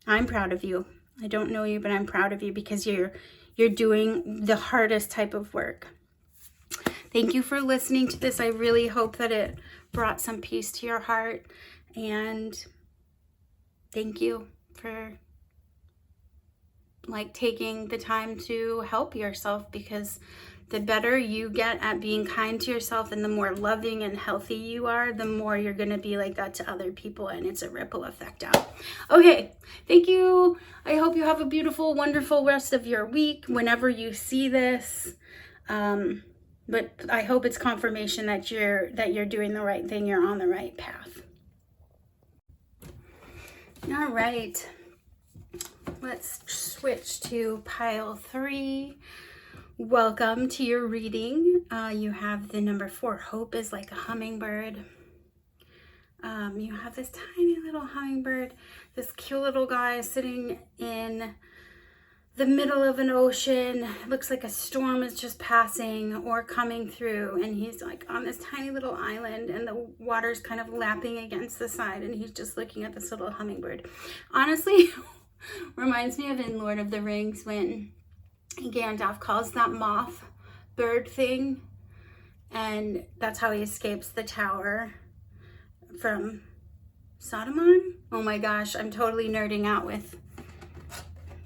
I'm proud of you. I don't know you, but I'm proud of you because you're doing the hardest type of work. Thank you for listening to this. I really hope that it brought some peace to your heart, and thank you for like taking the time to help yourself, because the better you get at being kind to yourself and the more loving and healthy you are, the more you're going to be like that to other people, and it's a ripple effect out. Okay, thank you. I hope you have a beautiful, wonderful rest of your week whenever you see this. But I hope it's confirmation that you're doing the right thing. You're on the right path. All right. Let's switch to pile 3. Welcome to your reading. You have the number 4. Hope is like a hummingbird. You have this tiny little hummingbird, this cute little guy sitting in the middle of an ocean. It looks like a storm is just passing or coming through, and he's like on this tiny little island, and the water's kind of lapping against the side, and he's just looking at this little hummingbird. Honestly, reminds me of in Lord of the Rings when Gandalf calls that moth bird thing, and that's how he escapes the tower from Sodomon. Oh my gosh, I'm totally nerding out with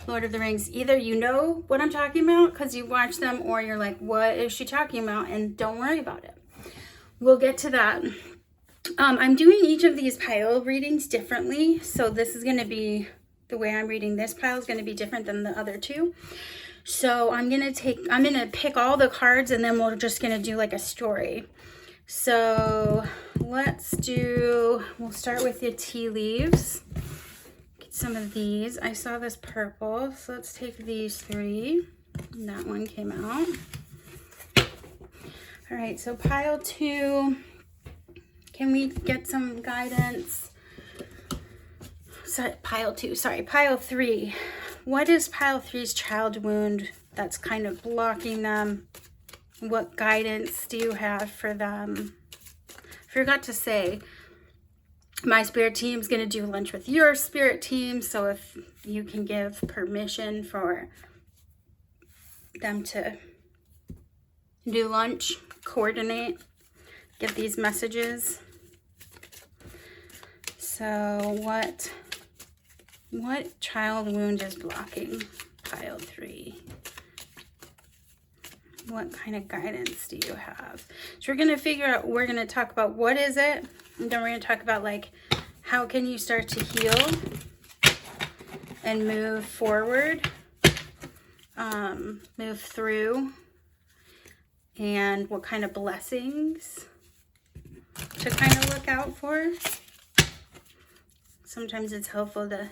Lord of the Rings. Either you know what I'm talking about because you watch them, or you're like, what is she talking about? And don't worry about it. We'll get to that. I'm doing each of these pile readings differently, so this is going to be, the way I'm reading this pile is going to be different than the other two. So I'm going to pick all the cards, and then we're just going to do like a story. So we'll start with the tea leaves. Get some of these. I saw this purple, so let's take these 3. That one came out. All right, so pile 2. Can we get some guidance? Pile 3. What is pile 3's child wound that's kind of blocking them? What guidance do you have for them? Forgot to say, my spirit team is going to do lunch with your spirit team. So if you can give permission for them to do lunch, coordinate, get these messages. So what What child wound is blocking pile 3? What kind of guidance do you have? So we're going to figure out, we're going to talk about what is it, and then we're going to talk about like how can you start to heal and move forward, move through, and what kind of blessings to kind of look out for. Sometimes it's helpful to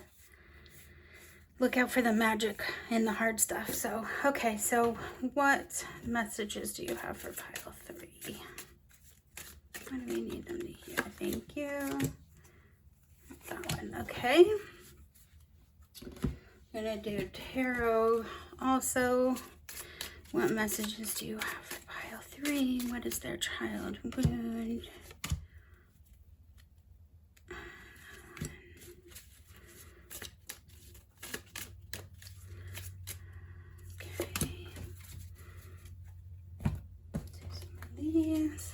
look out for the magic in the hard stuff. So, okay, so what messages do you have for pile 3? What do we need them to hear? Thank you. That one, okay. I'm gonna do tarot also. What messages do you have for pile 3? What is their child wound? These.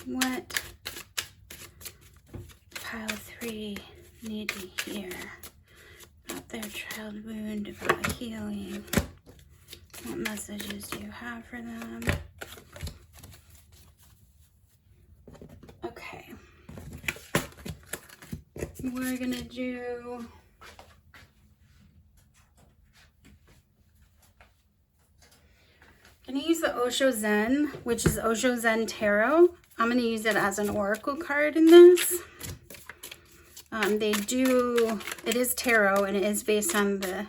What pile 3 need to hear about their child wound, about healing? What messages do you have for them? Okay. We're gonna do I'm going to use the Osho Zen, which is Osho Zen Tarot. I'm going to use it as an oracle card in this. It is tarot and it is based on the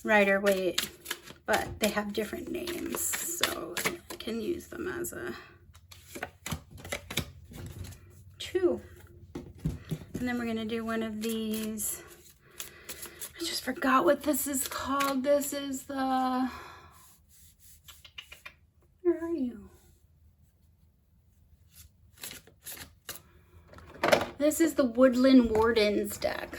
Rider-Waite, but they have different names, so I can use them as a 2. And then we're going to do one of these. I just forgot what this is called. This is the... Where are you? This is the Woodland Wardens deck.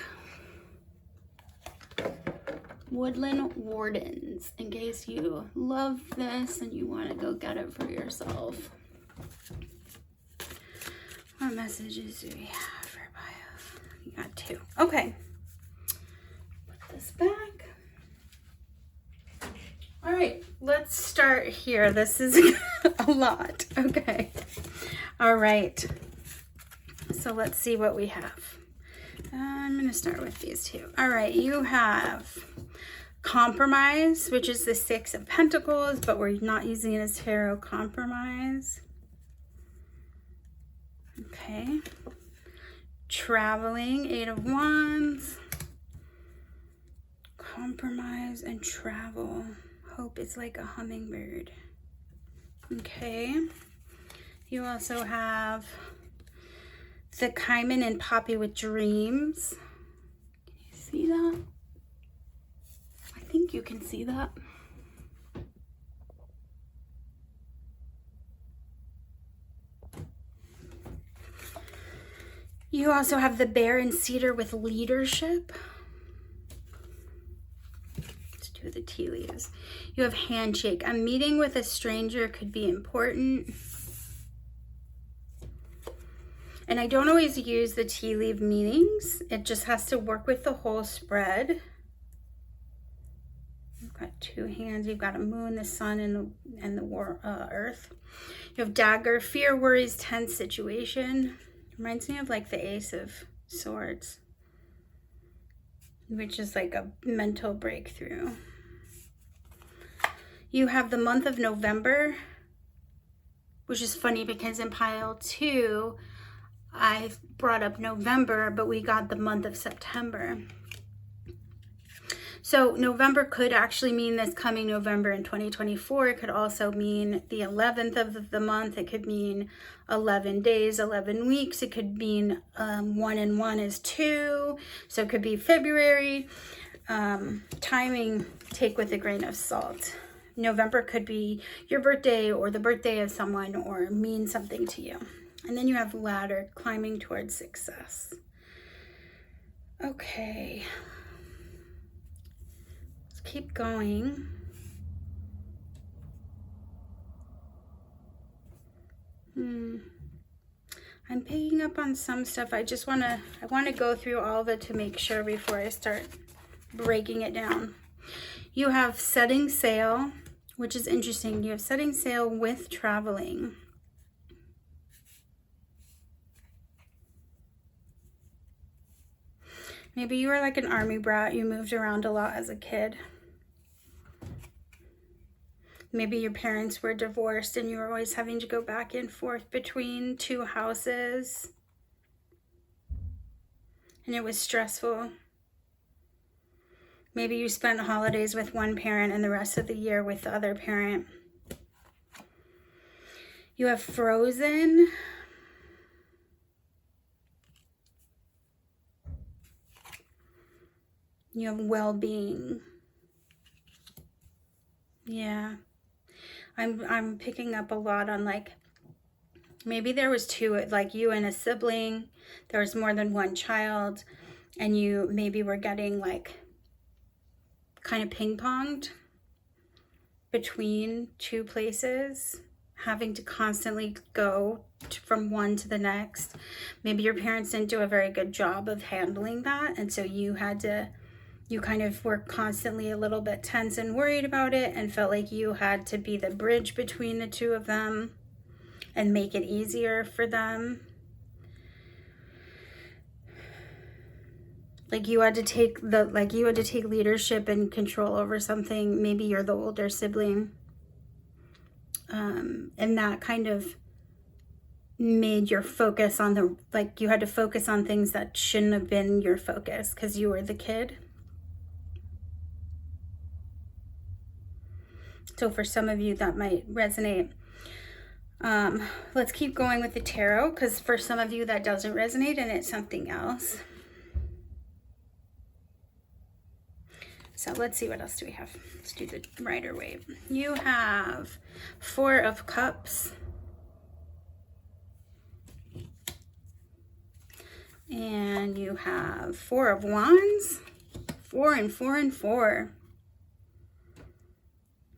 Woodland Wardens, in case you love this and you want to go get it for yourself. What messages do we have for bio? You got 2. Okay. Put this back. All right, let's start here. This is a lot. Okay. All right. So let's see what we have. I'm going to start with these 2. All right, you have compromise, which is the 6 of Pentacles, but we're not using it as tarot. Compromise. Okay. Traveling, 8 of Wands. Compromise and travel. Hope is like a hummingbird. Okay. You also have the Cayman and Poppy with dreams. Can you see that? I think you can see that. You also have the Bear and Cedar with leadership. Let's do the tea leaves. You have handshake. A meeting with a stranger could be important. And I don't always use the tea leaf meanings. It just has to work with the whole spread. You've got 2 hands. You've got a moon, the sun, and the earth. You have dagger, fear, worries, tense situation. Reminds me of like the Ace of Swords, which is like a mental breakthrough. You have the month of November, which is funny because in pile 2, I brought up November, but we got the month of September. So November could actually mean this coming November in 2024. It could also mean the 11th of the month. It could mean 11 days, 11 weeks. It could mean 1 and 1 is 2. So it could be February. Timing, take with a grain of salt. November could be your birthday or the birthday of someone or mean something to you. And then you have ladder, climbing towards success. Okay. Let's keep going. I'm picking picking up on some stuff. I want to go through all of it to make sure before I start breaking it down. You have setting sail, which is interesting. You have setting sail with traveling. Maybe you were like an army brat. You moved around a lot as a kid. Maybe your parents were divorced and you were always having to go back and forth between two houses. And it was stressful. Maybe you spent holidays with one parent and the rest of the year with the other parent. You have frozen. You have well-being. Yeah. I'm picking up a lot on like, maybe there was two, like you and a sibling, there was more than one child, and you maybe were getting like kind of ping-ponged between two places, having to constantly go from one to the next. Maybe your parents didn't do a very good job of handling that, and so you kind of were constantly a little bit tense and worried about it and felt like you had to be the bridge between the two of them and make it easier for them. Like you had to take leadership and control over something. Maybe you're the older sibling. And that kind of made your focus on you had to focus on things that shouldn't have been your focus because you were the kid. So for some of you that might resonate. Let's keep going with the tarot because for some of you that doesn't resonate and it's something else. So let's see, what else do we have? Let's do the Rider-Waite. You have 4 of Cups. And you have 4 of Wands. 4 and 4 and 4.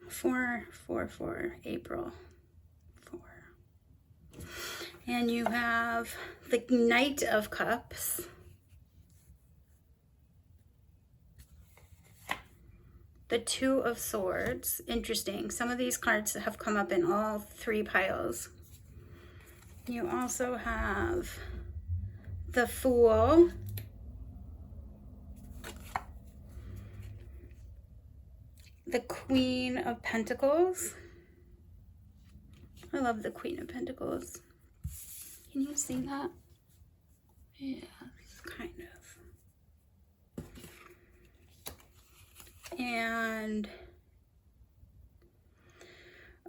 4, 4, 4, April 4. And you have the Knight of Cups. The 2 of Swords. Interesting. Some of these cards have come up in all 3 piles. You also have the Fool. The Queen of Pentacles. I love the Queen of Pentacles. Can you see that? Yeah, kind of. And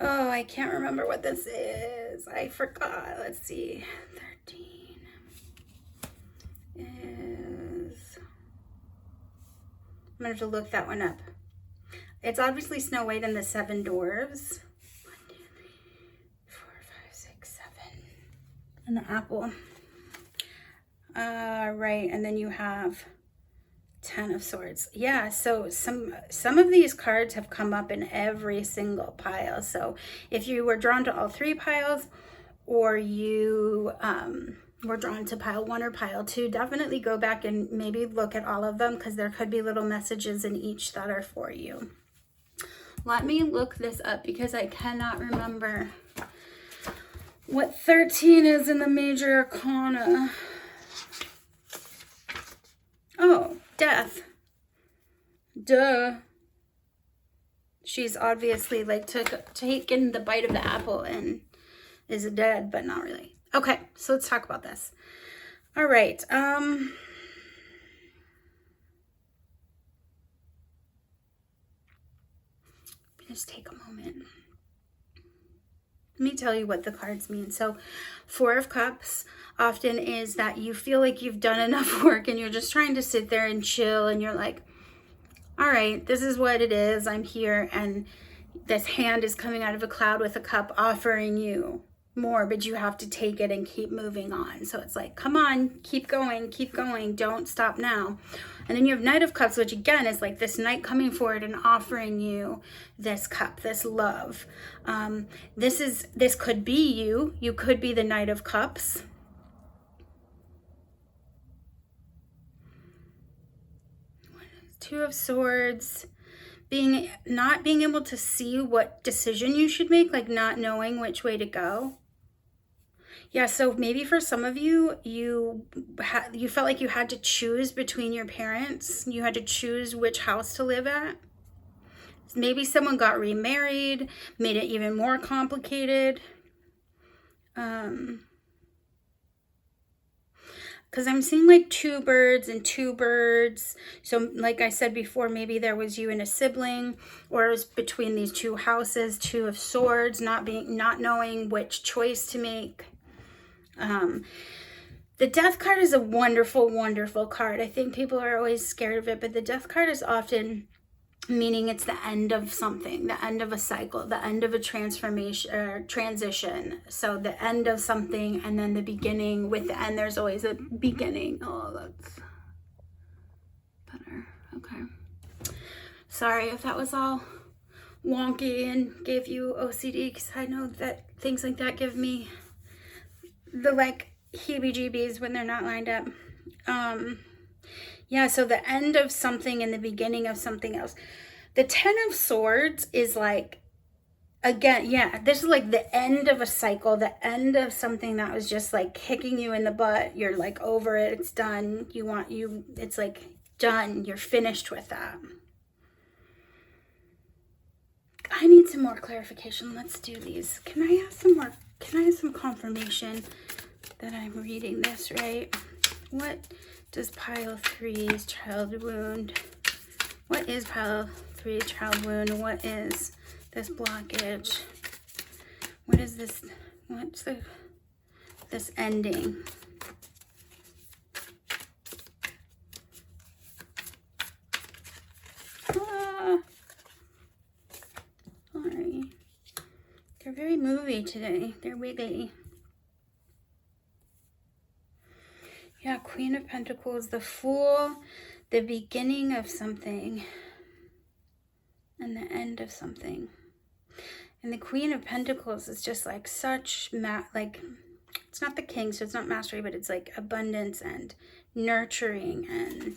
oh, I can't remember what this is. I forgot. Let's see. 13 is, I'm gonna have to look that one up. It's obviously Snow White and the 7 Dwarves. 1, 2, 3, 4, 5, 6, 7. And the apple. Right, and then you have 10 of Swords. Yeah, so some of these cards have come up in every single pile. So if you were drawn to all 3 piles, or you were drawn to pile 1 or pile 2, definitely go back and maybe look at all of them because there could be little messages in each that are for you. Let me look this up because I cannot remember what 13 is in the Major Arcana. Oh, Death. Duh. She's obviously like taken the bite of the apple and is dead, but not really. Okay, so let's talk about this. All right. Just take a moment. Let me tell you what the cards mean. So 4 of Cups often is that you feel like you've done enough work and you're just trying to sit there and chill and you're like, all right, this is what it is. I'm here. And this hand is coming out of a cloud with a cup offering you more, but you have to take it and keep moving on. So it's like, come on, keep going, don't stop now. And then you have Knight of Cups, which again is like this knight coming forward and offering you this cup, this love. This could be you. You could be the Knight of Cups. Two of Swords. Not being able to see what decision you should make, like not knowing which way to go. Yeah, so maybe for some of you, you felt like you had to choose between your parents. You had to choose which house to live at. Maybe someone got remarried, made it even more complicated. Because I'm seeing like two birds and two birds. So like I said before, maybe there was you and a sibling, or it was between these two houses. Two of Swords, not knowing which choice to make. The Death card is a wonderful, wonderful card. I think people are always scared of it, but the Death card is often meaning it's the end of something, the end of a cycle, the end of a transformation or transition. So the end of something and then the beginning. With the end, there's always a beginning. Oh, that's better. Okay. Sorry if that was all wonky and gave you OCD, because I know that things like that give me the like heebie-jeebies when they're not lined up. Yeah, so the end of something and the beginning of something else. The Ten of Swords is like, again, yeah, this is like the end of a cycle, the end of something that was just like kicking you in the butt. You're like over it, it's done. It's like done. You're finished with that. I need some more clarification. Let's do these. Can I have some confirmation that I'm reading this right? What does pile 3's child wound? What is pile 3 child wound? What is this blockage? What is this? What's this ending? Sorry. They're very movie today. They're wiggly. Yeah, Queen of Pentacles, the Fool, the beginning of something and the end of something. And the Queen of Pentacles is just like such, it's not the King, so it's not mastery, but it's like abundance and nurturing and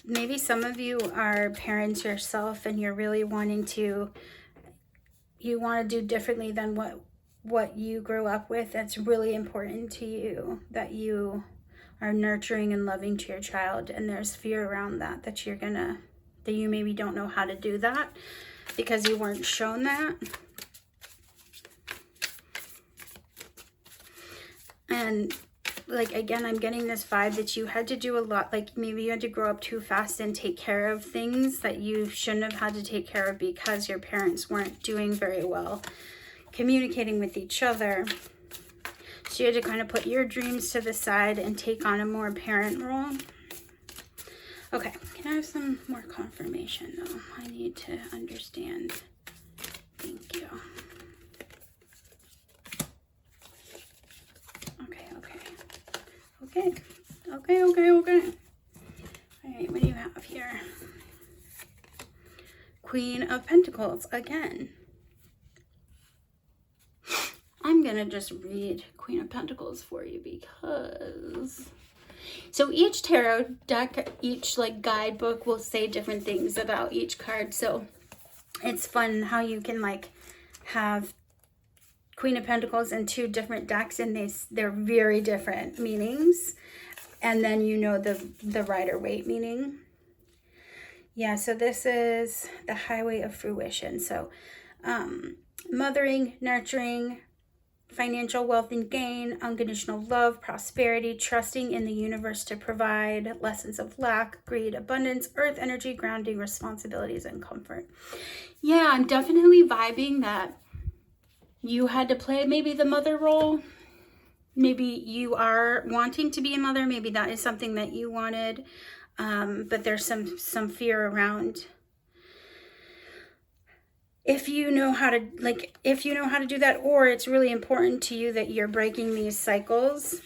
maybe some of you are parents yourself and you're really wanting to, you want to do differently than what you grew up with. That's really important to you, that you are nurturing and loving to your child, and there's fear around that you maybe don't know how to do that because you weren't shown that. And like, again, I'm getting this vibe that you had to do a lot, like maybe you had to grow up too fast and take care of things that you shouldn't have had to take care of because your parents weren't doing very well communicating with each other. So you had to kind of put your dreams to the side and take on a more parent role. Okay, can I have some more confirmation though? I need to understand. Thank you. Okay. All right, what do you have here? Queen of Pentacles again. I'm gonna just read Queen of Pentacles for you because so each tarot deck, each like guidebook will say different things about each card. So it's fun how you can like have Queen of Pentacles in two different decks and they're very different meanings. And then you know the Rider-Waite meaning. Yeah, so this is the Highway of Fruition. So mothering, nurturing, financial wealth and gain, unconditional love, prosperity, trusting in the universe to provide, lessons of lack, greed, abundance, earth energy, grounding, responsibilities, and comfort. Yeah, I'm definitely vibing that you had to play maybe the mother role. Maybe you are wanting to be a mother. Maybe that is something that you wanted. But there's some fear around if you know how to do that, or it's really important to you that you're breaking these cycles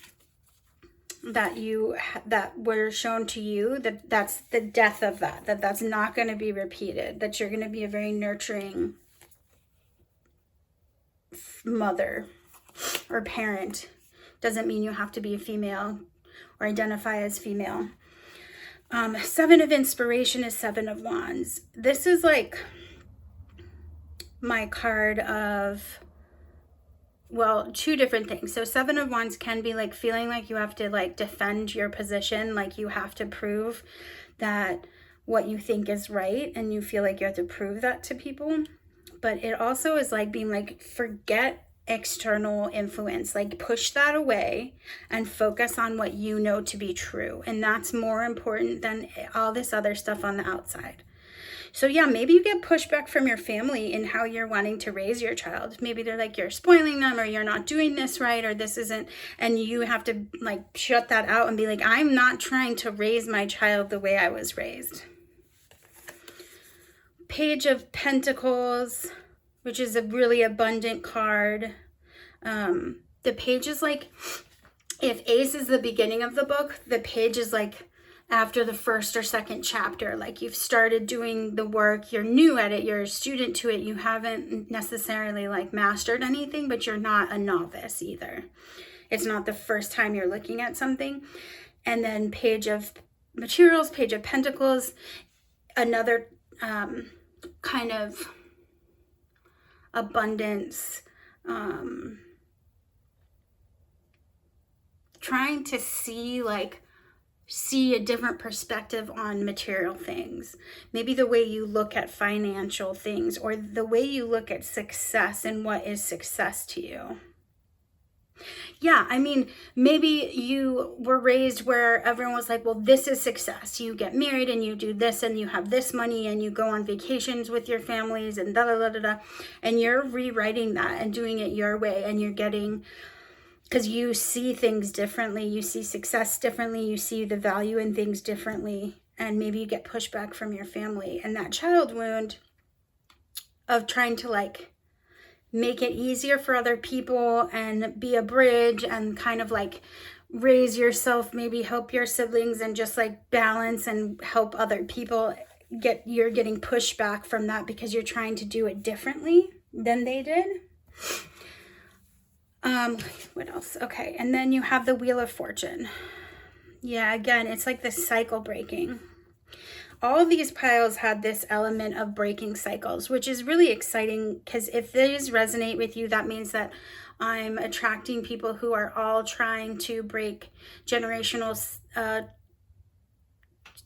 that were shown to you, that's the death of that's not going to be repeated, that you're going to be a very nurturing mother or parent. Doesn't mean you have to be a female or identify as female. 7 of Inspiration is 7 of Wands. This is like my card of, well, 2 different things. So 7 of Wands can be like feeling like you have to like defend your position, like you have to prove that what you think is right, and you feel like you have to prove that to people. But it also is like being like, forget external influence, like push that away and focus on what you know to be true. And that's more important than all this other stuff on the outside. So yeah, maybe you get pushback from your family in how you're wanting to raise your child. Maybe they're like, you're spoiling them, or you're not doing this right, or this isn't, and you have to like shut that out and be like, I'm not trying to raise my child the way I was raised. Page of Pentacles, which is a really abundant card. The page is like, if Ace is the beginning of the book, the page is like after the first or second chapter. Like you've started doing the work, you're new at it, you're a student to it, you haven't necessarily like mastered anything, but you're not a novice either. It's not the first time you're looking at something. And then Page of Materials, Page of Pentacles, another kind of abundance, trying to see a different perspective on material things. Maybe the way you look at financial things, or the way you look at success and what is success to you. Yeah, I mean, maybe you were raised where everyone was like, well, this is success. You get married and you do this and you have this money and you go on vacations with your families and da da da da da. And you're rewriting that and doing it your way, and you're getting, because you see things differently, you see success differently, you see the value in things differently, and maybe you get pushback from your family. And that child wound of trying to like make it easier for other people and be a bridge and kind of like raise yourself, maybe help your siblings and just like balance and help other people, you're getting pushback from that because you're trying to do it differently than they did. What else? Okay, and then you have the Wheel of Fortune. Yeah, again, it's like the cycle breaking. All of these piles had this element of breaking cycles, which is really exciting, because if these resonate with you, that means that I'm attracting people who are all trying to break generational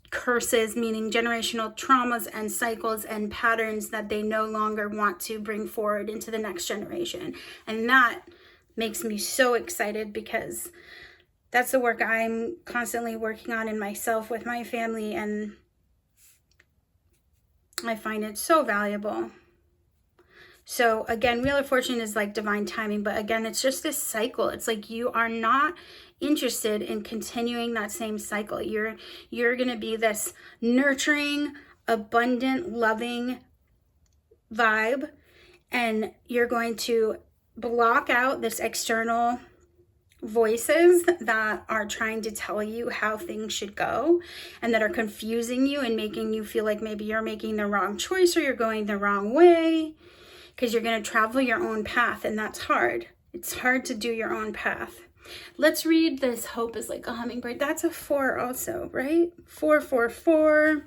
curses, meaning generational traumas and cycles and patterns that they no longer want to bring forward into the next generation. And that makes me so excited, because that's the work I'm constantly working on in myself with my family, and I find it so valuable. So again, Wheel of Fortune is like divine timing, but again, it's just this cycle. It's like you are not interested in continuing that same cycle. You're going to be this nurturing, abundant, loving vibe, and you're going to block out this external voices that are trying to tell you how things should go, and that are confusing you and making you feel like maybe you're making the wrong choice or you're going the wrong way, because you're going to travel your own path, and that's hard. It's hard to do your own path. Let's read this. Hope is like a hummingbird. That's a 4 also, right? 4, 4, 4.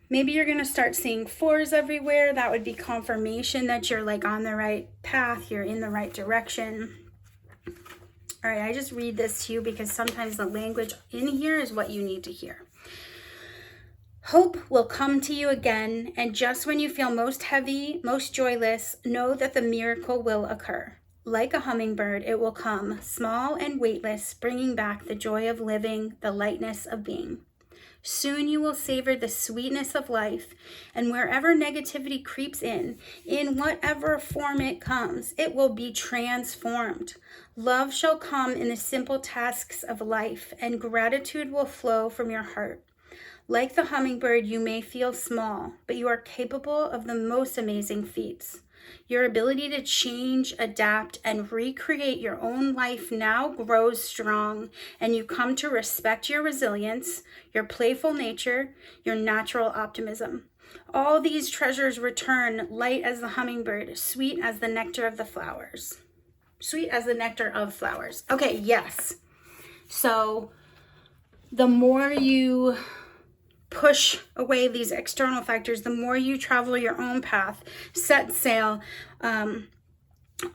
Maybe you're going to start seeing 4s everywhere. That would be confirmation that you're like on the right path. You're in the right direction. All right, I just read this to you because sometimes the language in here is what you need to hear. Hope will come to you again, and just when you feel most heavy, most joyless, know that the miracle will occur. Like a hummingbird, it will come, small and weightless, bringing back the joy of living, the lightness of being. Soon you will savor the sweetness of life, and wherever negativity creeps in whatever form it comes, it will be transformed. Love shall come in the simple tasks of life, and gratitude will flow from your heart. Like the hummingbird, you may feel small, but you are capable of the most amazing feats. Your ability to change, adapt, and recreate your own life now grows strong, and you come to respect your resilience, your playful nature, your natural optimism. All these treasures return, light as the hummingbird, sweet as the nectar of the flowers. Sweet as the nectar of flowers. Okay, yes. So the more you push away these external factors, the more you travel your own path, set sail, come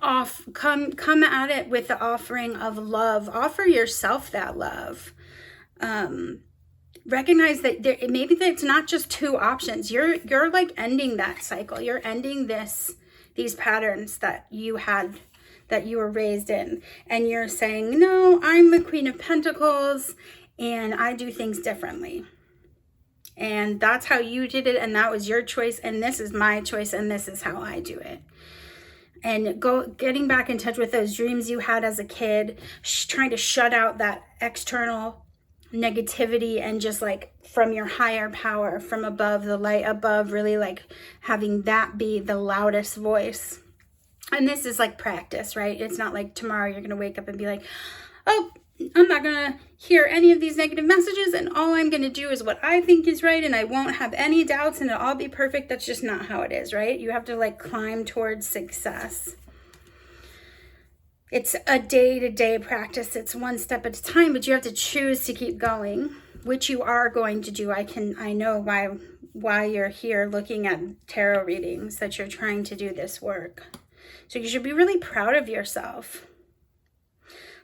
at it with the offering of love. Offer yourself that love. Recognize that maybe it's not just two options. You're like ending that cycle. You're ending these patterns that you had, that you were raised in, and you're saying, no, I'm the Queen of Pentacles and I do things differently. And that's how you did it, and that was your choice, and this is my choice, and this is how I do it. And getting back in touch with those dreams you had as a kid, trying to shut out that external negativity, and just like from your higher power, from above, the light above, really like having that be the loudest voice. And this is like practice, right? It's not like tomorrow you're going to wake up and be like, oh, I'm not going to hear any of these negative messages, and all I'm going to do is what I think is right, and I won't have any doubts, and it'll all be perfect. That's just not how it is, right? You have to like climb towards success. It's a day-to-day practice. It's one step at a time, but you have to choose to keep going, which you are going to do. I know why you're here looking at tarot readings, that you're trying to do this work. So you should be really proud of yourself.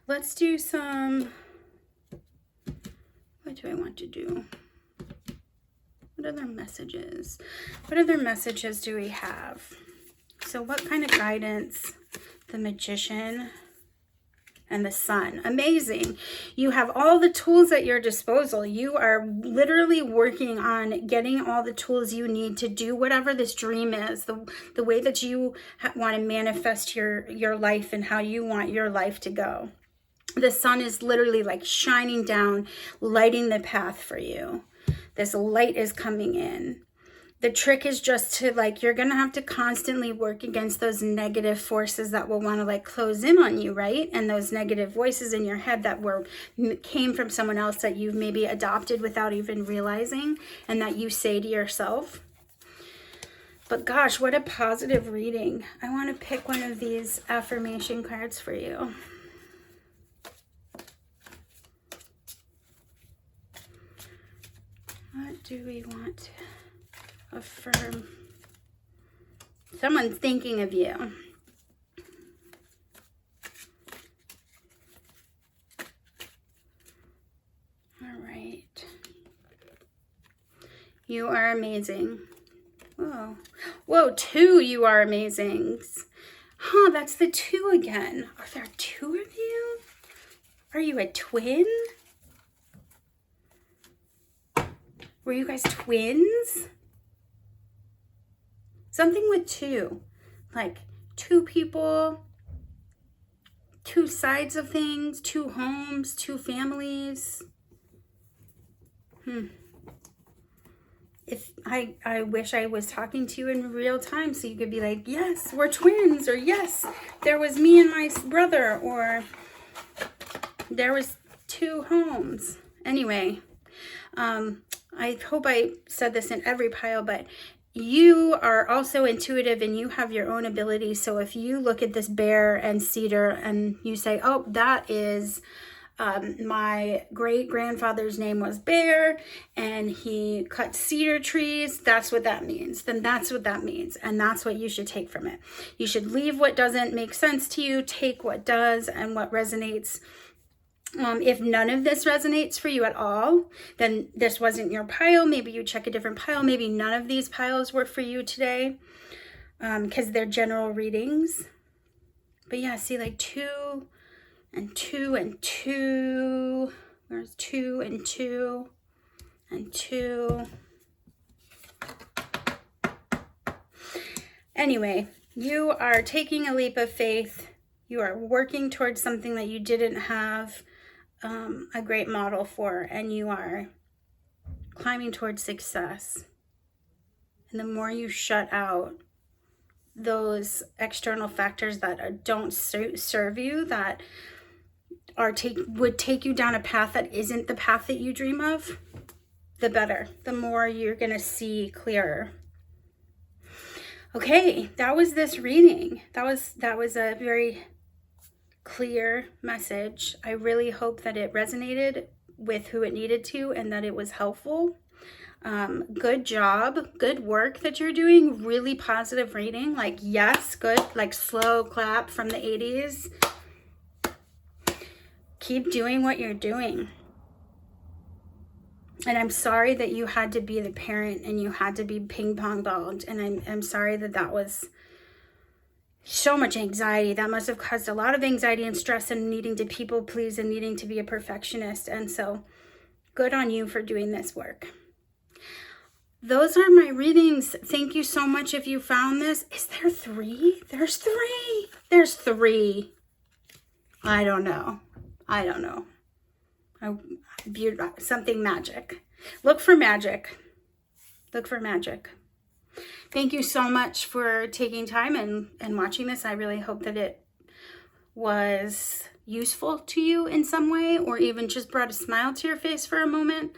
Let's do some, what do I want to do? What other messages? What other messages do we have? So what kind of guidance? The Magician and the Sun. Amazing. You have all the tools at your disposal. You are literally working on getting all the tools you need to do whatever this dream is, the way that you want to manifest your life and how you want your life to go. The sun is literally like shining down, lighting the path for you. This light is coming in. The trick is just to like, you're going to have to constantly work against those negative forces that will want to like close in on you, right? And those negative voices in your head that came from someone else that you've maybe adopted without even realizing, and that you say to yourself. But gosh, what a positive reading. I want to pick one of these affirmation cards for you. What do we want to affirm? Someone's thinking of you. All right. You are amazing. Whoa. Whoa, 2, you are amazing. Huh, that's the 2 again. Are there 2 of you? Are you a twin? Were you guys twins? Something with 2. Like 2 people, 2 sides of things, 2 homes, 2 families. If I wish I was talking to you in real time so you could be like, yes, we're twins, or yes, there was me and my brother, or there was 2 homes. Anyway, I hope I said this in every pile, but you are also intuitive and you have your own abilities. So if you look at this bear and cedar and you say, oh, that is my great-grandfather's name was Bear and he cut cedar trees, that's what that means. Then that's what that means. And that's what you should take from it. You should leave what doesn't make sense to you, take what does and what resonates. If none of this resonates for you at all, then this wasn't your pile. Maybe you check a different pile. Maybe none of these piles were for you today, because they're general readings. But yeah, see, like 2 and 2 and 2. There's 2 and 2 and 2. Anyway, you are taking a leap of faith. You are working towards something that you didn't have a great model for, and you are climbing towards success. And the more you shut out those external factors that don't serve you, that would take you down a path that isn't the path that you dream of, the better. The more you're going to see clearer. Okay, that was this reading. That was a very clear message. I really hope that it resonated with who it needed to and that it was helpful. Good job, good work that you're doing. Really positive reading. Like, yes, good. Like, slow clap from the 80s. Keep doing what you're doing. And I'm sorry that you had to be the parent and you had to be ping pong balled. And I'm sorry that that was so much anxiety. That must have caused a lot of anxiety and stress and needing to people please and needing to be a perfectionist. And so good on you for doing this work. Those are my readings. Thank you so much if you found this. Is there 3? There's 3. There's 3. I don't know. Something magic. Look for magic. Look for magic. Thank you so much for taking time and watching this. I really hope that it was useful to you in some way, or even just brought a smile to your face for a moment.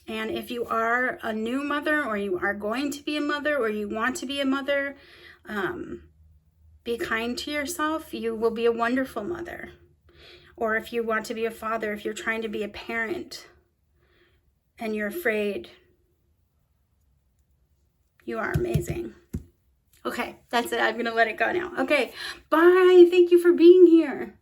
And if you are a new mother, or you are going to be a mother, or you want to be a mother, be kind to yourself. You will be a wonderful mother. Or if you want to be a father, if you're trying to be a parent and you're afraid, you are amazing. Okay, that's it. I'm going to let it go now. Okay, bye. Thank you for being here.